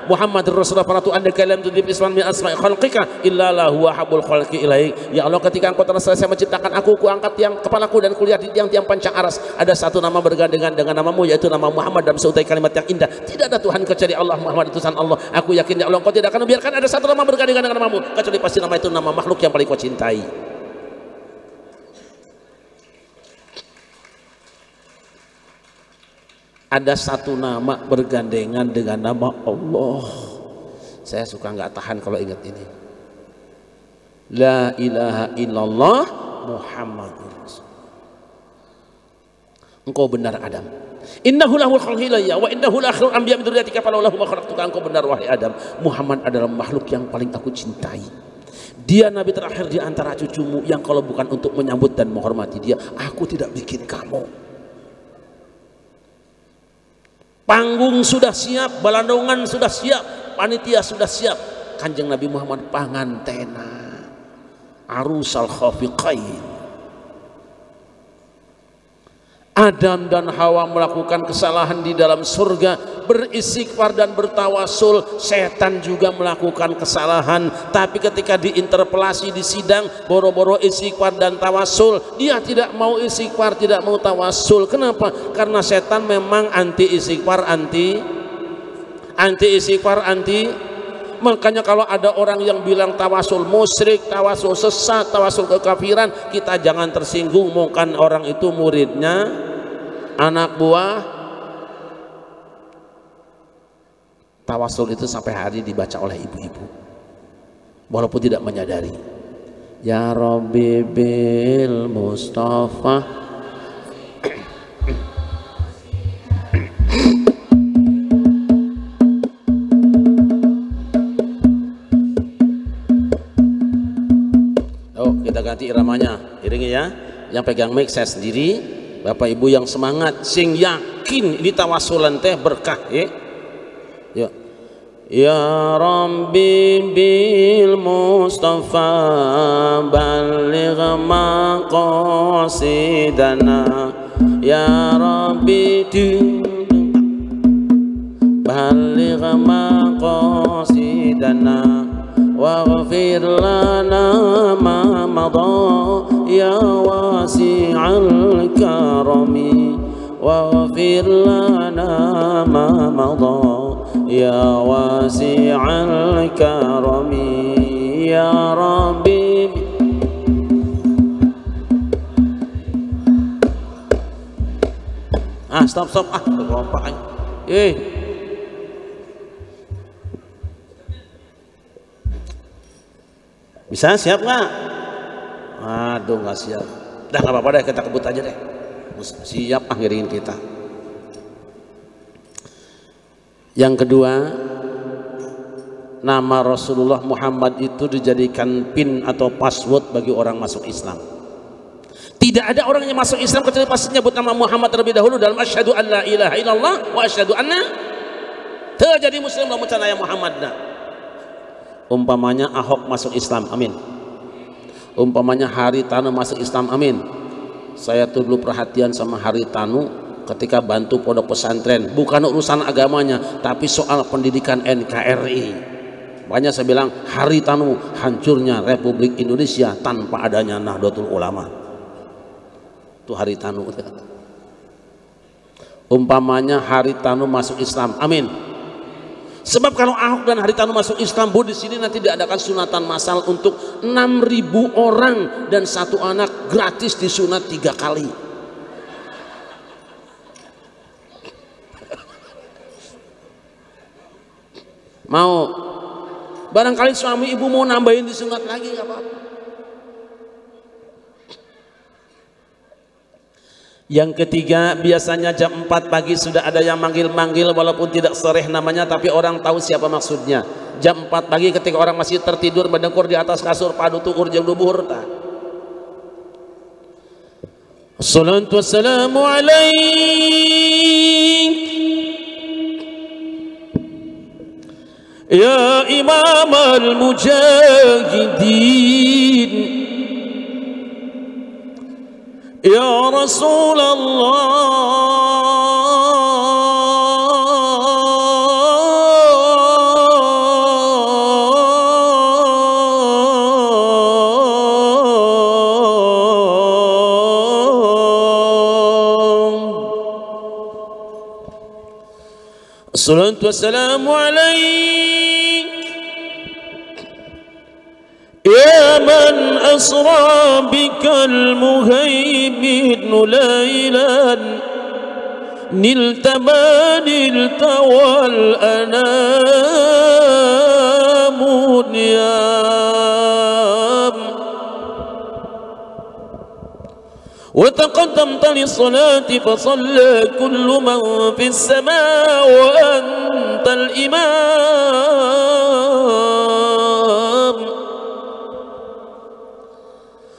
Muhammad Rasulullah faratu anda kalam tudib isman min asma'i khalqika illa la huwa habul khalqi ilaik. Ya Allah, ketika engkau telah selesai menciptakan aku angkat tiang kepalaku dan kulihat di tiang-tiang panjang aras. Ada satu nama bergandengan dengan namamu, yaitu nama Muhammad dalam seutai kalimat yang indah. Tidak ada Tuhan kecuali Allah, Muhammad utusan Allah. Aku yakin ya Allah, engkau tidak akan membiarkan ada satu nama bergandengan dengan namamu, kecuali pasti nama itu nama makhluk yang paling kau cintai. Ada satu nama bergandengan dengan nama Allah. Saya suka nggak tahan kalau ingat ini. La ilaha illallah Muhammadur Rasulullah. Engkau benar Adam. Innahu lahul khalqilaya wa innahu la akhirul anbiya min dzurriyyatika falaulahu ma khalaqtuka. Engkau benar wahai Adam. Muhammad adalah makhluk yang paling aku cintai. Dia nabi terakhir di antara cucumu yang kalau bukan untuk menyambut dan menghormati dia, aku tidak bikin kamu. Panggung sudah siap, balandongan sudah siap, panitia sudah siap. Kanjeng Nabi Muhammad pangantena, arusal khafiqain. Adam dan Hawa melakukan kesalahan di dalam surga, beristighfar dan bertawasul. Setan juga melakukan kesalahan, tapi ketika diinterpelasi di sidang, boro-boro istighfar dan tawasul, dia tidak mau istighfar, tidak mau tawasul. Kenapa? Karena setan memang anti istighfar, anti istighfar, anti. Makanya kalau ada orang yang bilang tawasul musyrik, tawasul sesat, tawasul kekafiran, kita jangan tersinggung. Mungkin orang itu muridnya, anak buah. Tawasul itu sampai hari dibaca oleh ibu-ibu walaupun tidak menyadari. Ya Rabbi bil Mustafa. Kita ganti iramanya, iringi ya. Yang pegang mic saya sendiri, Bapak Ibu yang semangat, sing yakin ini tawasulan teh berkah ya. Yuk. Ya Rabbi bil Mustafa balligh maqasidana. Ya Rabbi balligh maqasidana. واغفر لنا ما مضى يا واسع الكرم واغفر لنا ما مضى يا واسع الكرم يا ربي. Stop berkelompok bisa siap nggak? Aduh nggak siap. Udah nggak apa-apa deh, kita kebut aja deh. Siap ngiringin kita. Yang kedua, nama Rasulullah Muhammad itu dijadikan pin atau password bagi orang masuk Islam. Tidak ada orang yang masuk Islam kecuali pasti nyebut nama Muhammad terlebih dahulu dalam asyhadu an la ilaha illallah wa asyhadu anna. Terjadi muslim lamun canaya Muhammad. Umpamanya Ahok masuk Islam, amin. Umpamanya Haritanu masuk Islam, amin. Saya tuh dulu perhatian sama Haritanu ketika bantu pondok pesantren, bukan urusan agamanya tapi soal pendidikan NKRI. Banyak saya bilang Haritanu hancurnya Republik Indonesia tanpa adanya Nahdlatul Ulama. Itu Haritanu. Umpamanya Haritanu masuk Islam, amin. Sebab kalau Ahok dan Haritanu masuk Islam, Bu, di sini nanti diadakan sunatan massal untuk 6.000 orang dan satu anak gratis disunat 3 kali. Mau? Barangkali suami ibu mau nambahin disunat lagi, nggak apa-apa. Yang ketiga, biasanya jam 4 pagi sudah ada yang manggil-manggil walaupun tidak sharih namanya, tapi orang tahu siapa maksudnya. Jam 4 pagi ketika orang masih tertidur mendengkur di atas kasur padu tukur jeung dubuhur ta. Assalatu wassalamu alaik ya imam al-mujahidin ya Rasulullah Assalatu wassalamu alaik ya man asra bikal muhaimin laylan nilta wal anamun niyam وتقدمت للصلاة فصلى كل من في السماء وأنت الإمام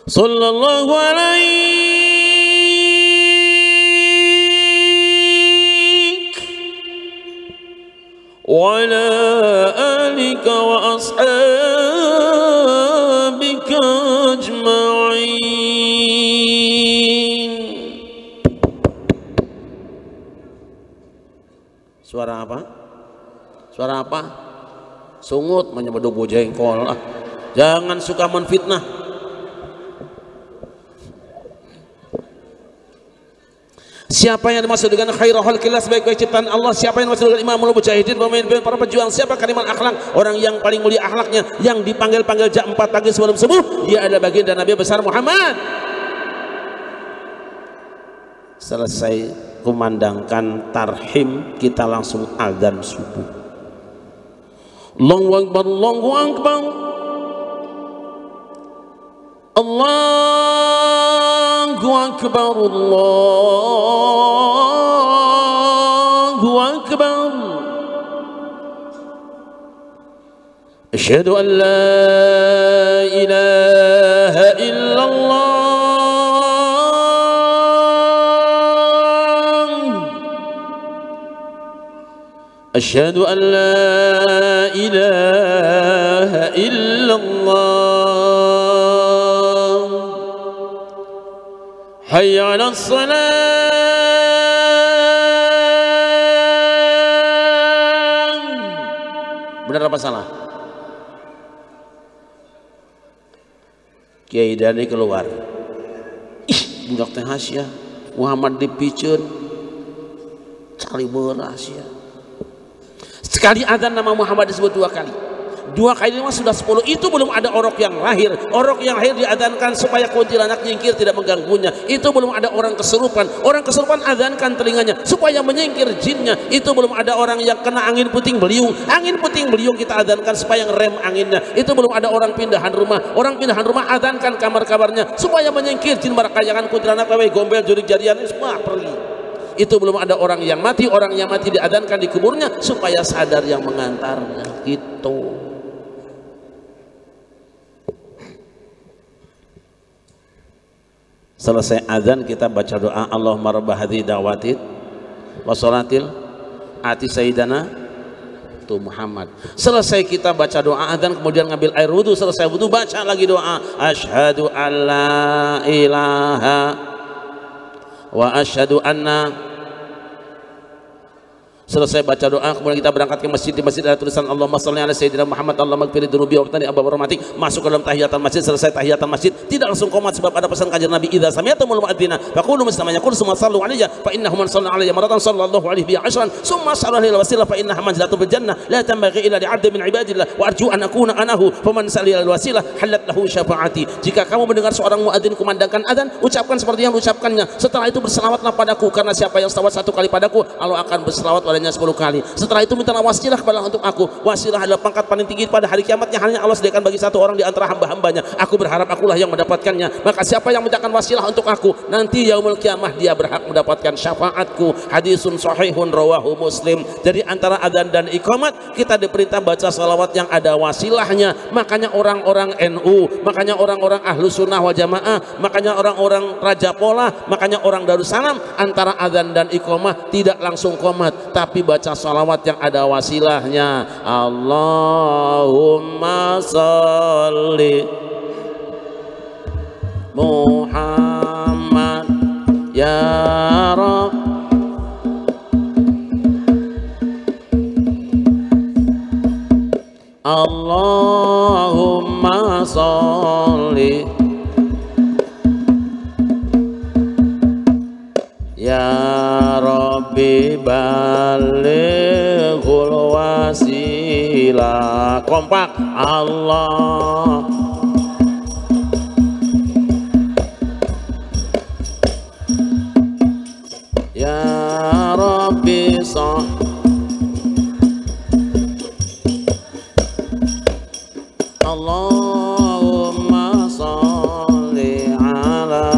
صلى الله عليك وعلى آلك وأصحابك أجمعين. Suara apa? Suara apa? Sungut menyebut bojengkol. Jangan suka menfitnah. Siapa yang dimaksud dengan khairul khalqillah, sebaik-baik ciptaan Allah? Siapa yang dimaksud dengan imamul mujahidin, pemimpin para pejuang? Siapa kalimat akhlak? Orang yang paling mulia akhlaknya, yang dipanggil-panggil jam 4 pagi sebelum subuh, dia adalah baginda Nabi besar Muhammad. Selesai kumandangkan tarhim, kita langsung azan subuh. Allahu akbar, Allahu akbar, Allahu akbar, Allahu akbar. Asyhadu an la ilaha illallah. Asyhadu an la ilaha illallah. Hayya 'alas salam. Benar apa salah? Kiai Dani keluar. Ih, budak teh hasia. Muhammad dipiceun. Cari beras ya. Sekali adzan nama Muhammad disebut 2 kali. 2 kali memang sudah 10. Itu belum ada orok yang lahir. Orok yang lahir diadzankan supaya kuntilanak nyingkir tidak mengganggunya. Itu belum ada orang kesurupan. Orang kesurupan adzankan telinganya supaya menyingkir jinnya. Itu belum ada orang yang kena angin puting beliung. Angin puting beliung kita adzankan supaya ngerem anginnya. Itu belum ada orang pindahan rumah. Orang pindahan rumah adzankan kamar-kamarnya supaya menyingkir jin marakayangan kuntilanak wewe gombel jurik jadian semua pergi. Itu belum ada orang yang mati diadzankan di kuburnya supaya sadar yang mengantarnya. Itu selesai azan kita baca doa Allahumma rabb hadhihi da'watit wa salatil ati sayyidana tu Muhammad. Selesai kita baca doa azan, kemudian ngambil air wudu, selesai wudu baca lagi doa asyhadu alla ilaha wa asyhadu anna. Selesai baca doa, kemudian kita berangkat ke masjid. Di masjid ada tulisan Allahumma shalli ala sayyidina Muhammad, Allahumma ighfir li dzunubi wa qini abwaab rahmatik. Masuk ke dalam tahiyatan masjid. Selesai tahiyatan masjid tidak langsung qomat, sebab ada pesan kanjeng Nabi, idza sami'tumul mu'adzina faqulu misla ma yaqul summa sallu alayya fa innahu man shalla alayya maratan sallallahu alaihi bi ashran summa sallu alaihi wasila fa innaha manzilatun bil jannah la tanbaghi illa li 'abdin min ibadillah wa arju an akuna anahu faman salli al wasilah halat lahu syafaati. Jika kamu mendengar seorang muadzin kumandangkan adzan, ucapkan seperti yang ucapkannya. Setelah itu berselawatlah padaku, karena siapa yang selawat 1 kali padaku, Allah akan berselawat kepadanya 10 kali. Setelah itu mintalah wasilah kepada Allah untuk aku. Wasilah adalah pangkat paling tinggi pada hari kiamatnya, hanya Allah sediakan bagi satu orang di antara hamba-hambanya. Aku berharap akulah yang mendapatkannya. Maka siapa yang mintakan wasilah untuk aku, nanti yaumul kiamah dia berhak mendapatkan syafaatku. Hadisun sahihun rawahu Muslim. Jadi antara adzan dan iqamat kita diperintah baca salawat yang ada wasilahnya. Makanya orang-orang NU, makanya orang-orang ahlu sunnah wal jamaah, makanya orang-orang Raja Pola, makanya orang Darussalam antara adzan dan iqamah tidak langsung qomat, tapi baca salawat yang ada wasilahnya. Allahumma sholli Muhammad ya Rabb. Allahumma sholli ya Rabbi balighul wasilah. Kompak. Allah ya Rabbi Allahumma sholli ala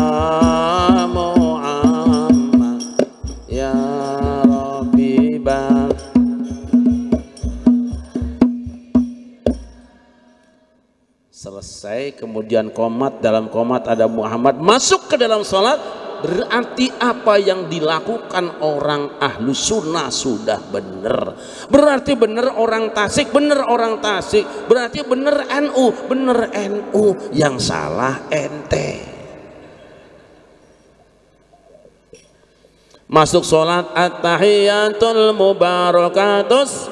Muhammad ya Rabbi bal. Selesai, kemudian qomat. Dalam qomat ada Muhammad, masuk ke dalam sholat. Berarti apa yang dilakukan orang ahlu sunnah sudah benar. Berarti benar orang Tasik, benar orang Tasik. Berarti benar NU, benar NU. Yang salah ente. Masuk sholat at-tahiyatul mubarakatus.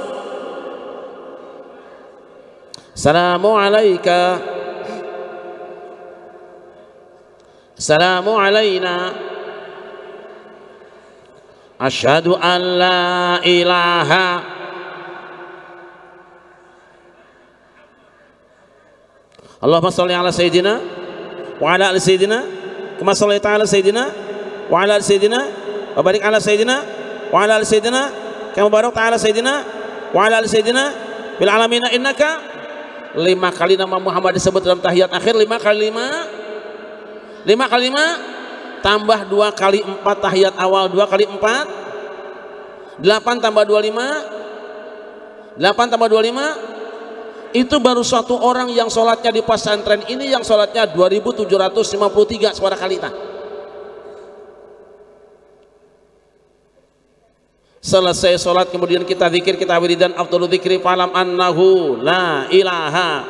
Assalamu alaika, assalamu alaina, asyhadu an la ilaha Allahumma sholli ala sayyidina wa ala ali sayyidina kama shallaita ala sayyidina wa ala ali sayyidina wa barik ala sayyidina wa ala ali sayyidina kama barakta ala sayyidina wa ala ali sayyidina bil alamin innaka. 5 kali nama Muhammad disebut dalam tahiyat akhir. 5 kali 5 tambah 2 kali 4 tahiyat awal, 2 kali 4 8 tambah 25, 8 tambah 25, itu baru satu orang yang sholatnya di pesantren ini yang sholatnya 2753 suara kali tak. Selesai sholat kemudian kita zikir, kita wiridan, afdhalu dzikri falam annahu la ilaha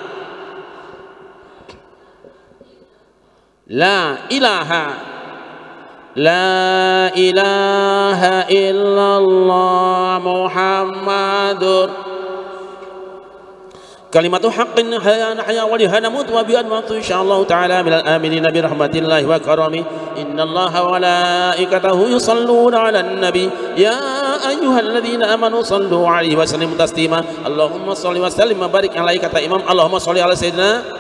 la ilaha la ilaha illallah Muhammadur kalimatu haqqin nahya wa lihanamut wa bi'an wa insyaallah ta'ala minal aminin bi rahmatillahi wa karami. Innallaha wa malaikatahu yusalluna 'alan nabi ya ayyuhalladzina amanu sallu 'alaihi wa sallimu taslima. Allahumma shalli wa sallim wa barik 'alaihi kata Imam. Allahumma shalli 'ala sayyidina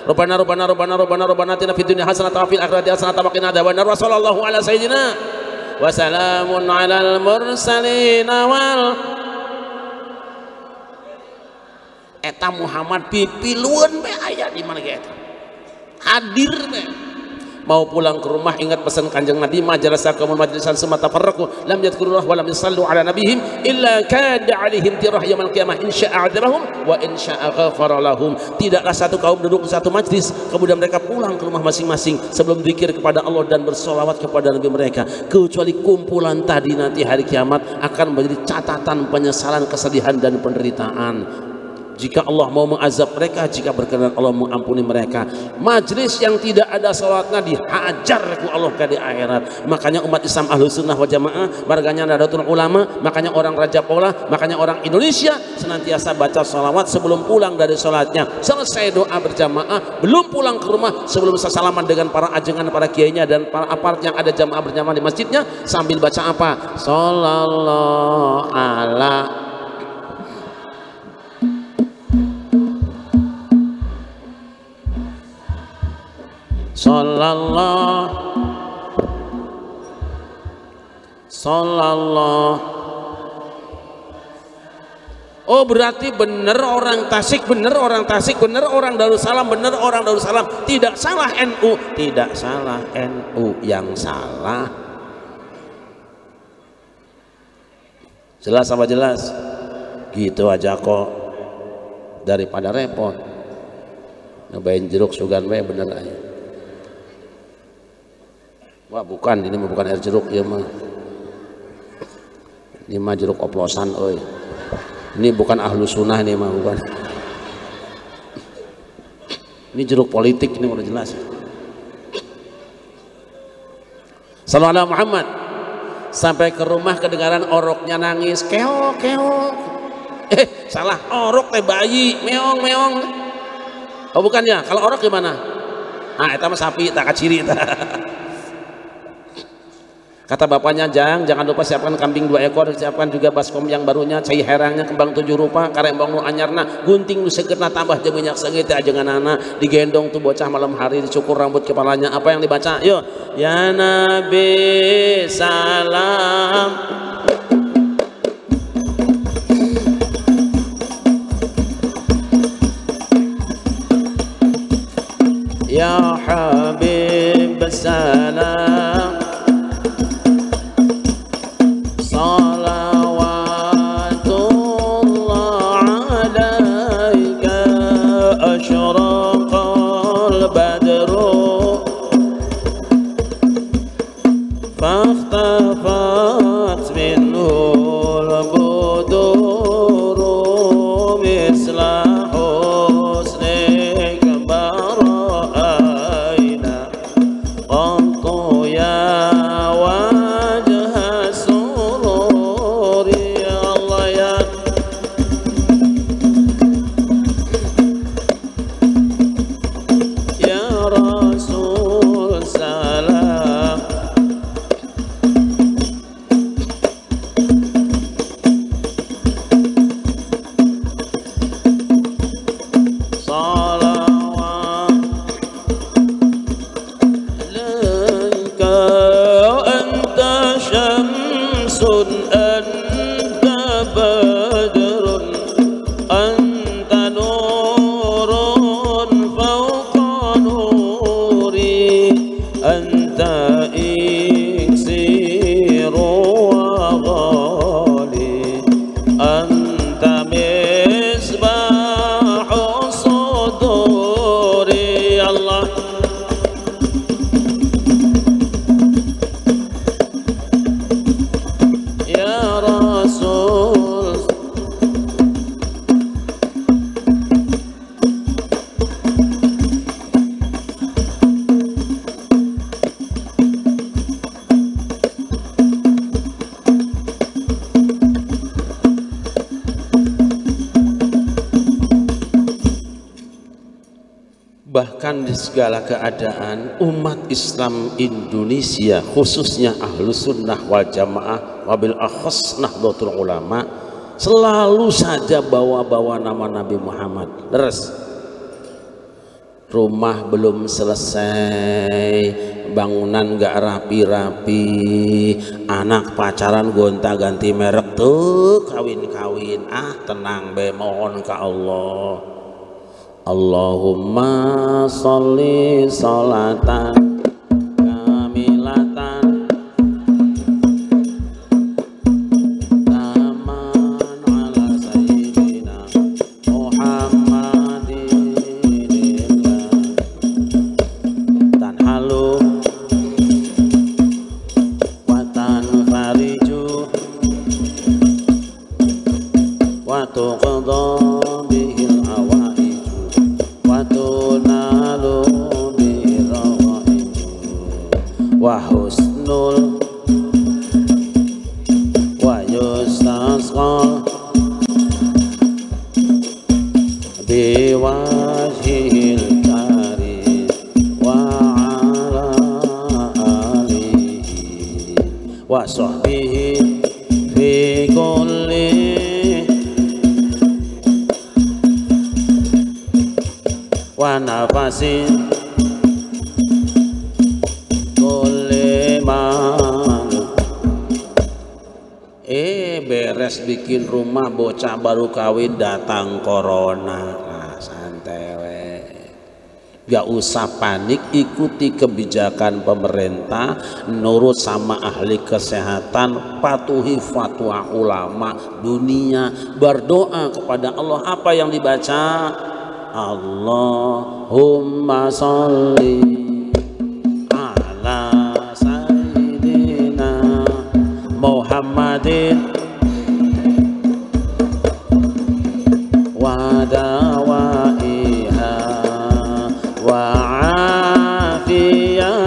Rabbana atina fid dunya hasanatan wa fil akhirati hasanatan wa qina adzabannar. Wa sallallahu 'ala sayyidina wa salamun 'alal mursalin wal eta Muhammad pipiluan be aya di mana ge eta hadir be. Mau pulang ke rumah ingat pesan Kanjeng Nabi, majalasa kaum majlisan semata farraqu lam yadhkurullah wa lam yusallu ala nabihim illa kada alaihim tirah yaumil qiyamah insya'a adzabahum wa insya'a ghafara lahum. Tidaklah satu kaum duduk di satu majlis kemudian mereka pulang ke rumah masing-masing sebelum zikir kepada Allah dan bersolawat kepada Nabi mereka, kecuali kumpulan tadi nanti hari kiamat akan menjadi catatan penyesalan, kesedihan dan penderitaan. Jika Allah mau mengazab mereka, jika berkenan Allah mengampuni mereka. Majlis yang tidak ada salatnya dihajar ku Allah ke di akhirat. Makanya umat Islam ahlu sunnah wal jamaah, marganya Nahdlatul Ulama, makanya orang Raja Pola, makanya orang Indonesia senantiasa baca salawat sebelum pulang dari salatnya. Selesai doa berjamaah, belum pulang ke rumah, sebelum salaman dengan para ajengan, para kiainya dan para aparat yang ada jamaah berjamaah di masjidnya, sambil baca apa? Sallallahu ala sallallahu Oh berarti bener orang Tasik, bener orang Tasik, bener orang Darussalam, bener orang Darussalam. Tidak salah NU, tidak salah NU yang salah. Jelas apa jelas? Gitu aja kok, daripada repot. Nyobain jeruk sugan we bener aja. Wah bukan, ini mah bukan air jeruk ya mah. Ini mah jeruk oplosan, oi. Ini bukan ahlu sunnah, ini mah bukan. Ini jeruk politik, ini udah jelas. Sallallahu alaihi Muhammad. Sampai ke rumah kedengaran oroknya nangis, keok keok. Salah, orok teh bayi, meong meong. Oh bukan ya, kalau orok gimana? Ah, itu mah sapi, tak kaciri. Kata bapaknya, jangan lupa siapkan kambing 2 ekor, siapkan juga baskom yang barunya, cai herangnya, kembang 7 rupa, karembang nu anyarna, gunting nu segerna, tambah jeung minyak seungit ajenganana, digendong tuh bocah malam hari, dicukur rambut kepalanya. Apa yang dibaca? Yuk, ya Nabi salam. Ya Habib salam. Bahkan di segala keadaan umat Islam Indonesia, khususnya ahlu sunnah wal jamaah wabil akhos nahdlatul ulama, selalu saja bawa-bawa nama Nabi Muhammad. Terus rumah belum selesai, bangunan gak rapi-rapi, anak pacaran gonta-ganti merek tuh, kawin-kawin. Ah tenang be, mohon ke Allah. Allahumma sholli sholatan kamilatan taman ala sayyidina Muhammadin tanhalu wa tanfariju wa tuqadha bihil hawaiju tunalu birawaidu wa husnul wa yustasqa biwajhil karim wa ala alihi wa sahbihi fi kulli wa nafasin kulli man Beres bikin rumah bocah baru kawin datang corona. Nah, santai we. Gak usah panik, ikuti kebijakan pemerintah, nurut sama ahli kesehatan, patuhi fatwa ulama dunia, berdoa kepada Allah. Apa yang dibaca? Allahumma sholli ala sayyidina Muhammadin wa dawaiha wa afiyatil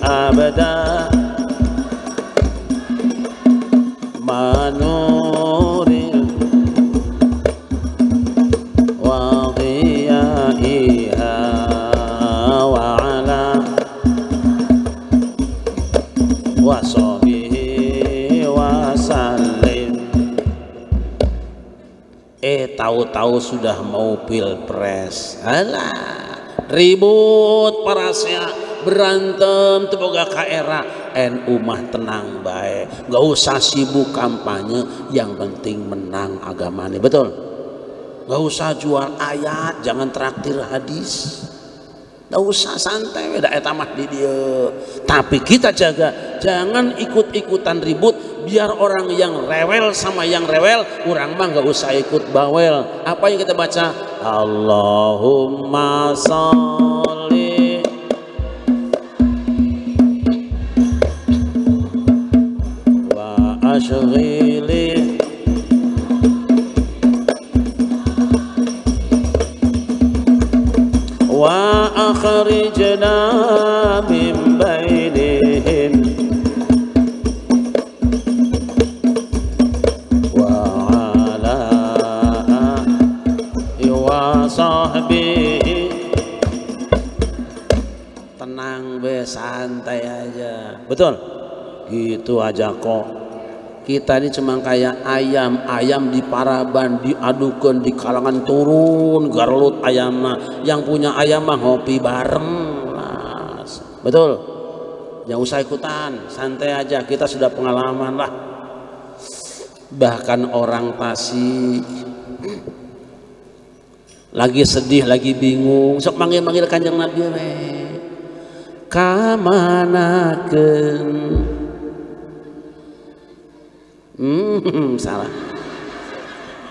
abada manuril wa qiyaiha wa ala wa sahbihi wa sallim. Tahu-tahu sudah mau pilpres, alah ribut parasnya, berantem teboga ka era. NU mah tenang baik, gak usah sibuk kampanye, yang penting menang agamanya, betul? Gak usah jual ayat, jangan traktir hadis, gak usah, santai beda etamah di dia. Tapi kita jaga, jangan ikut-ikutan ribut, biar orang yang rewel sama yang rewel, orang mah gak usah ikut bawel. Apa yang kita baca? Allahumma sholli wa ashghili wa akhrijna min bainihim wa ala wa sahbihi. Tenang be, santai aja, betul? Gitu aja kok. Kita ini cuma kayak ayam di paraban, diadukan di kalangan turun garlut ayamnya. Yang punya ayam mah ngopi bareng, betul? Jangan usah ikutan, santai aja. Kita sudah pengalaman lah. Bahkan orang Tasik lagi sedih, lagi bingung, sok manggil Kanjeng Nabi we. Kamanakeun salah.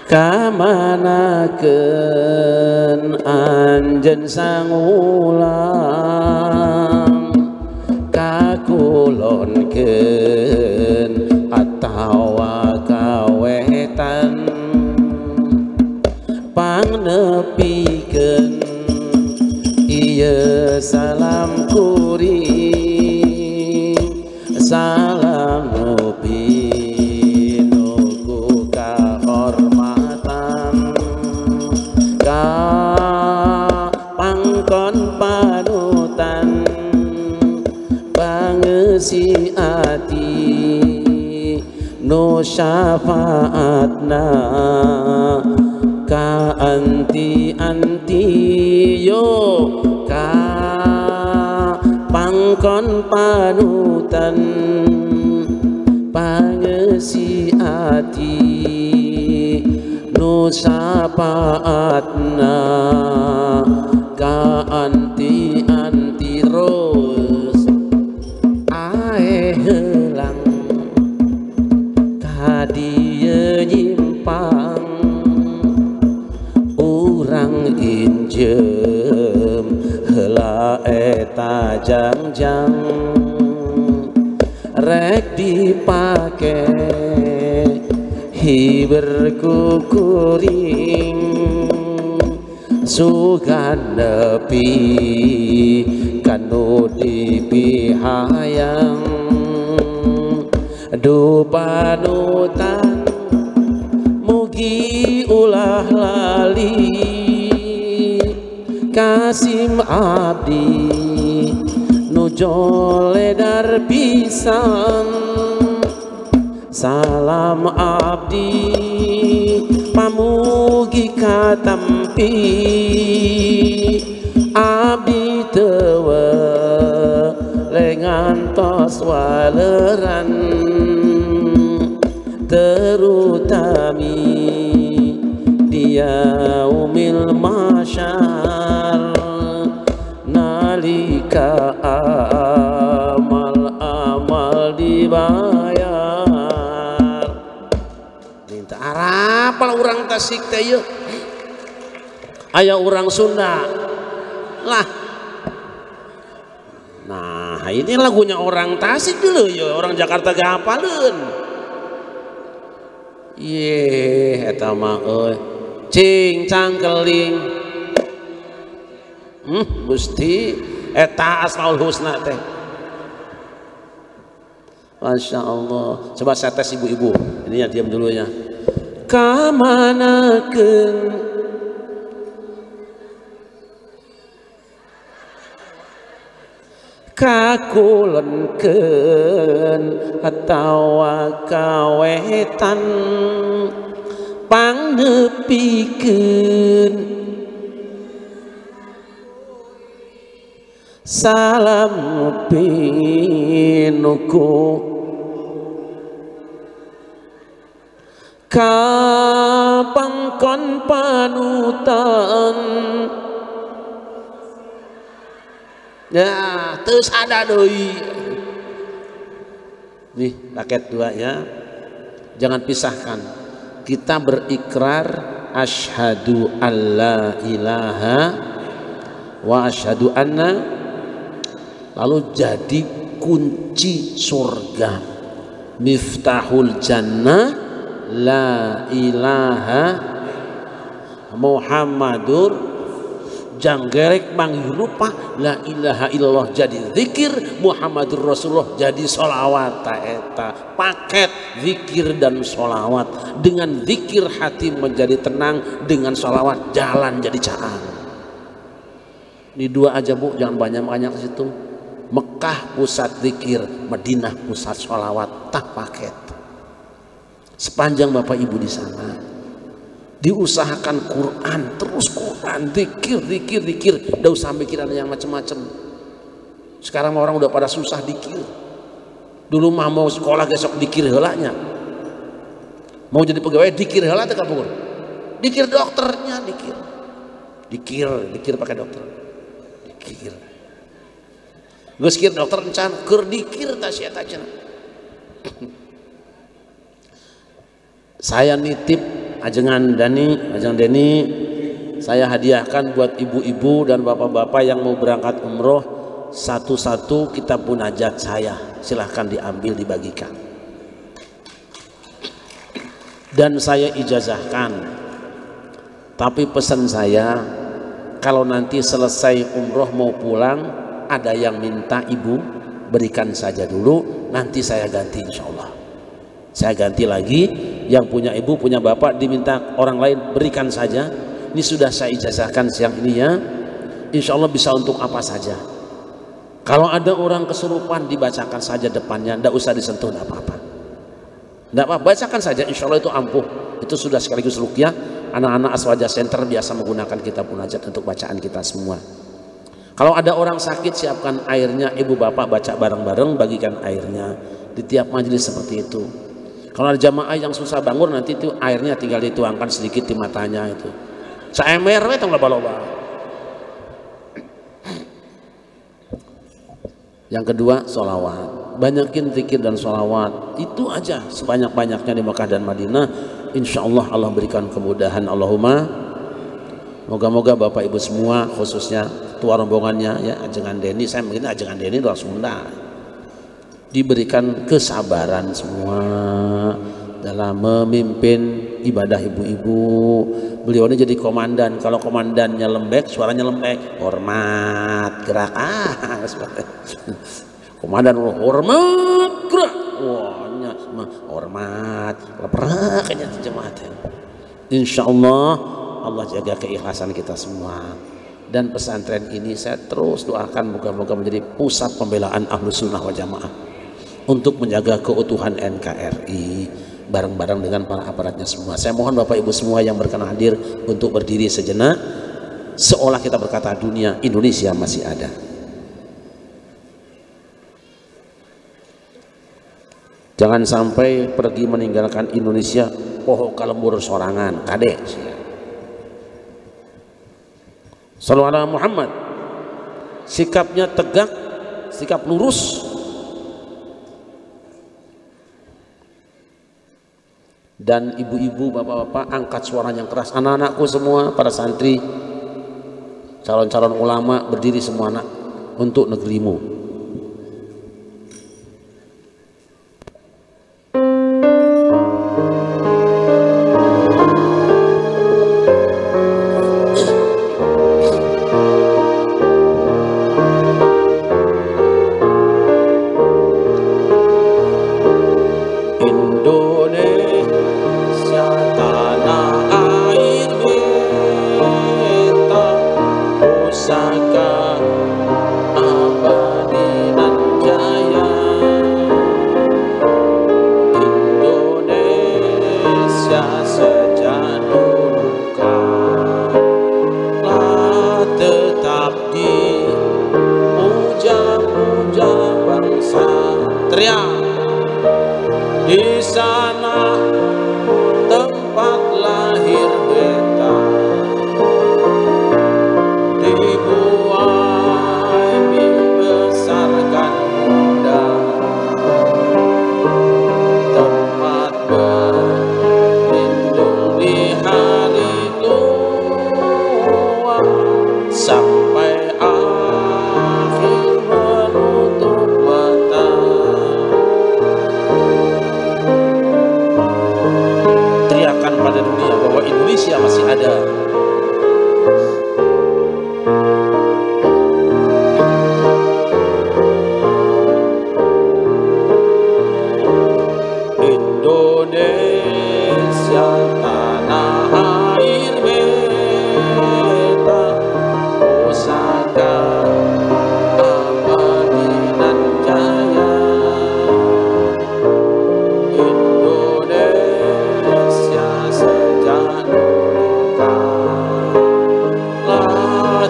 Kamanakeun anjeun sangulang, kakulonkeun atawa kawetan, pangnepikeun ieu salam kuring, salam nupi pangkon panutan pangeusi ati nu syafaatna ka anti yo, ka pangkon panutan pangeusi ati nu syafaatna ka anti ros ae helang ka dieu nyimpang urang injem heula eta jangjang rek dipake hiber kukuring sugan nepi kanu dipihayang dupanutan mugi ulah lali Kasim abdi nu joledar pisan salam abdi pamugi katampi abdi tewe lengantos waleran kami di yaumil mahsyar nalika amal dibayar. Minta arapal urang Tasik teh yeuh. Aya urang Sunda lah. Nah, ini lagunya orang Tasik dulu ya, orang Jakarta gak hafaleun. Ye, eta mah euy. Cing cangkeling. Gusti eta Asmaul Husna teh. Masya Allah. Coba saya tes ibu-ibu. Ini ya diam dulu ya. Kamanakeun kakulenkeun atawa kawetan pangnepikeun salam pinuku kapangkon panutan. Ya, terus ada doi. Nih, paket dua ya. Jangan pisahkan. Kita berikrar asyhadu alla ilaha wa asyhadu anna, lalu jadi kunci surga. Miftahul jannah la ilaha Muhammadur janggerek manghirupa la ilaha illallah jadi zikir, Muhammadur Rasulullah jadi sholawat. Eta paket zikir dan sholawat. Dengan zikir hati menjadi tenang, dengan sholawat jalan jadi caang. Ini dua aja bu, jangan banyak-banyak ke situ. Mekah pusat zikir, Madinah pusat sholawat, tak paket. Sepanjang bapak ibu di sana diusahakan Quran, terus Quran, zikir, nggak usah mikiran yang macam-macam. Sekarang orang udah pada susah dikir. Dulu mah mau sekolah besok dikir helanya, mau jadi pegawai dikir heula teh kabur, dikir dokternya dikir pakai dokter, dikir geus kir dokter encan keur dikir ta sia ta cenah. Saya nitip Ajeng Deni, saya hadiahkan buat ibu-ibu dan bapak-bapak yang mau berangkat umroh satu-satu kitab munajat saya, silahkan diambil dibagikan. Dan saya ijazahkan. Tapi pesan saya, kalau nanti selesai umroh mau pulang, ada yang minta ibu berikan saja dulu, nanti saya ganti insya Allah. Saya ganti lagi. Yang punya ibu, punya bapak diminta orang lain berikan saja. Ini sudah saya ijazahkan siang ini ya. Insya Allah bisa untuk apa saja. Kalau ada orang kesurupan dibacakan saja depannya, tidak usah disentuh, tidak apa-apa. Tidak apa, bacakan saja, insya Allah itu ampuh. Itu sudah sekaligus ruqyah. Anak-anak Aswaja Center biasa menggunakan kitab munajat untuk bacaan kita semua. Kalau ada orang sakit, siapkan airnya, ibu bapak baca bareng-bareng, bagikan airnya di tiap majelis seperti itu. Kalau ada jamaah yang susah bangun, nanti itu airnya tinggal dituangkan sedikit di matanya itu. Saemer we tong loba-loba. Yang kedua, sholawat. Banyakin zikir dan sholawat. Itu aja sebanyak-banyaknya di Mekah dan Madinah. Insya Allah Allah berikan kemudahan. Allahumma. Moga-moga Bapak Ibu semua, khususnya ketua rombongannya ya Ajengan Deni, saya mungkin Ajengan Deni orang Sunda, diberikan kesabaran semua dalam memimpin ibadah ibu-ibu. Beliau ini jadi komandan. Kalau komandannya lembek, suaranya lembek, hormat, gerak. Komandan hormat, gerak. Wahnya hormat, leperaknya jemaat. Insya Allah Allah jaga keikhlasan kita semua. Dan pesantren ini saya terus doakan moga-moga menjadi pusat pembelaan Ahlus Sunnah wal Jamaah untuk menjaga keutuhan NKRI bareng-bareng dengan para aparatnya semua. Saya mohon Bapak Ibu semua yang berkenan hadir untuk berdiri sejenak, seolah kita berkata dunia Indonesia masih ada. Jangan sampai pergi meninggalkan Indonesia poho kalembur sorangan kade. Sallallahu alaihi Muhammad, sikapnya tegak, sikap lurus. Dan ibu-ibu, bapak-bapak angkat suara yang keras. Anak-anakku semua, para santri, calon-calon ulama, berdiri semua anak untuk negerimu. Di sana tempat lahir beta, dibuai dibesarkan muda, tempat berlindung di hari tua, sampai akhir menutup mata. Pada dunia bahwa Indonesia masih ada. Indonesia tanah air beta, pusaka abadi nan jaya.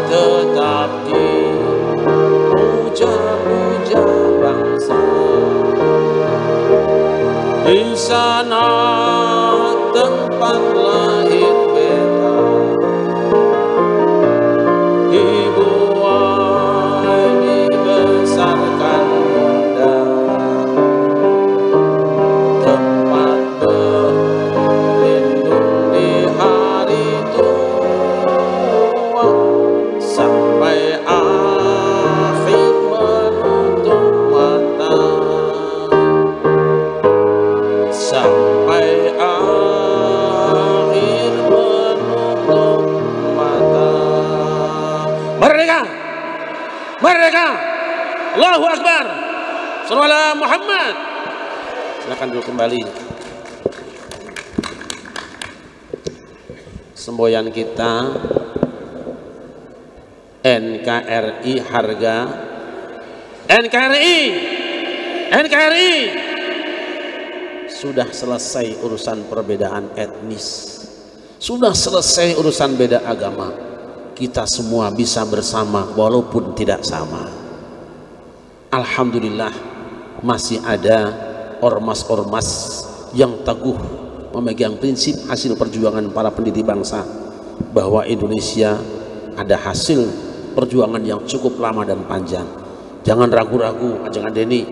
Tetap dipuja-puja bangsa, di sana tempat lahir beta, dibuai dibesarkan muda, tempat berlindung di hari tua, sampai akhir menutup mata, sampai akhir menutup mata. Merdeka! Merdeka! Allahu Akbar! Sallallahu alaihi Muhammad. Silakan dulu kembali. Semboyan kita NKRI harga NKRI sudah selesai urusan perbedaan etnis, sudah selesai urusan beda agama. Kita semua bisa bersama walaupun tidak sama. Alhamdulillah masih ada ormas-ormas yang teguh memegang prinsip hasil perjuangan para pendiri bangsa, bahwa Indonesia ada hasil perjuangan yang cukup lama dan panjang. Jangan ragu-ragu, jangan Deni,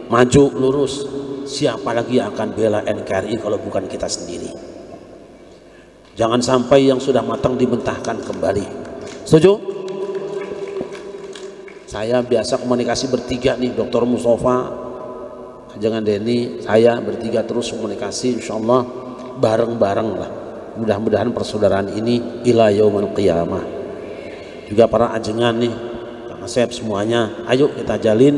maju lurus. Siapa lagi yang akan bela NKRI kalau bukan kita sendiri? Jangan sampai yang sudah matang dimentahkan kembali. Setuju? Saya biasa komunikasi bertiga nih, Dr. Mustafa, jangan Deni, saya bertiga terus komunikasi, insya Allah bareng-bareng lah. Mudah-mudahan persaudaraan ini ila yaumil qiyamah. Juga para ajengan nih, Kang Asep semuanya, ayo kita jalin,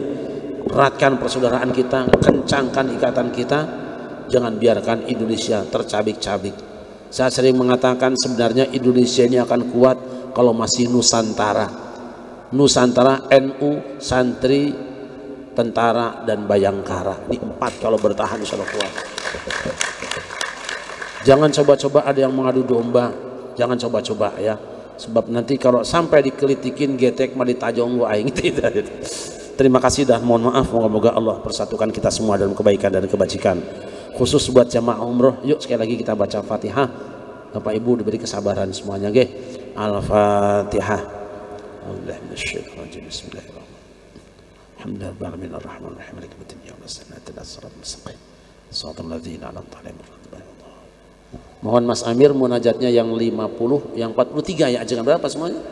eratkan persaudaraan kita, kencangkan ikatan kita, jangan biarkan Indonesia tercabik-cabik. Saya sering mengatakan sebenarnya Indonesia ini akan kuat kalau masih Nusantara. Nusantara, NU, santri, tentara, dan bayangkara. Ini 4 kalau bertahan insya Allah kuat. Jangan coba-coba ada yang mengadu domba, jangan coba-coba ya. Sebab nanti kalau sampai dikelitikin getek mah ditajong gua aing tidak. Terima kasih dan mohon maaf, moga-moga Allah persatukan kita semua dalam kebaikan dan kebajikan. khusus buat jamaah umroh. Yuk sekali lagi kita baca Fatihah. Bapak Ibu diberi kesabaran semuanya, nggih. Al-Fatihah. Bismillahirrahmanirrahim. Alhamdulillahirabbil arrahmanirrahim maliki yaumiddin iyyaka na'budu wa iyyaka nasta'in. Shiratal ladzina an'amta 'alaihim. Mohon Mas Amir munajatnya yang 50, yang 43 ya, ajengan berapa semuanya?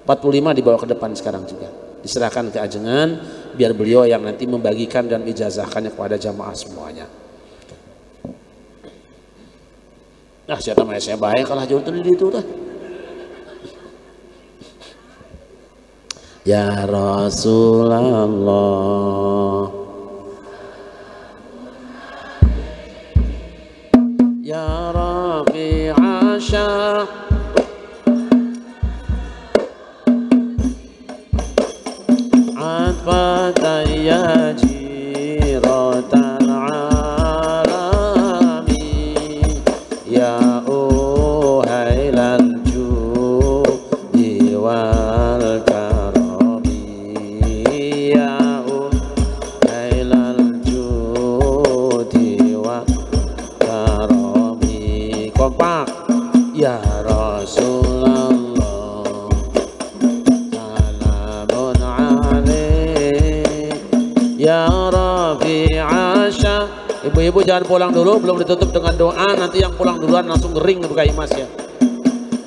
45 dibawa ke depan sekarang juga. Diserahkan ke ajengan biar beliau yang nanti membagikan dan ijazahkannya kepada jamaah semuanya. Nah, siapa namanya saya baik kalau jauh tadi itu dah. Ya Rasulullah, ya Rafi'a syafa'at fataya jiratal alamin ya uhailal judi wal karami ya uhailal judi wal karami. Kompak. Ya Rasulullah salamun alaik ya Rafi'a syah. Ibu-ibu jangan pulang dulu, belum ditutup dengan doa, nanti yang pulang duluan langsung kering buka imas ya.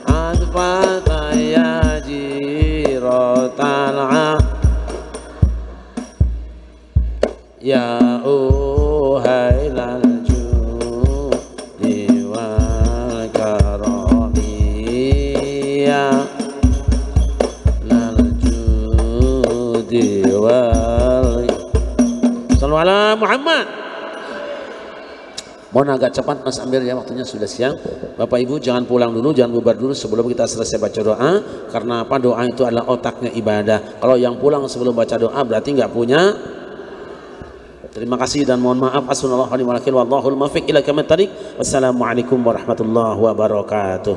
Anfata ya jiratal ya uhailal judi wal karami ya lal judi wal. Sallallahu ala Muhammad. Mohon agak cepat Mas Amir ya, waktunya sudah siang. Bapak Ibu jangan pulang dulu, jangan bubar dulu sebelum kita selesai baca doa. Karena apa? Doa itu adalah otaknya ibadah. Kalau yang pulang sebelum baca doa berarti nggak punya. Terima kasih dan mohon maaf. Assalamualaikum warahmatullahi wabarakatuh. Wassalamualaikum warahmatullahi wabarakatuh.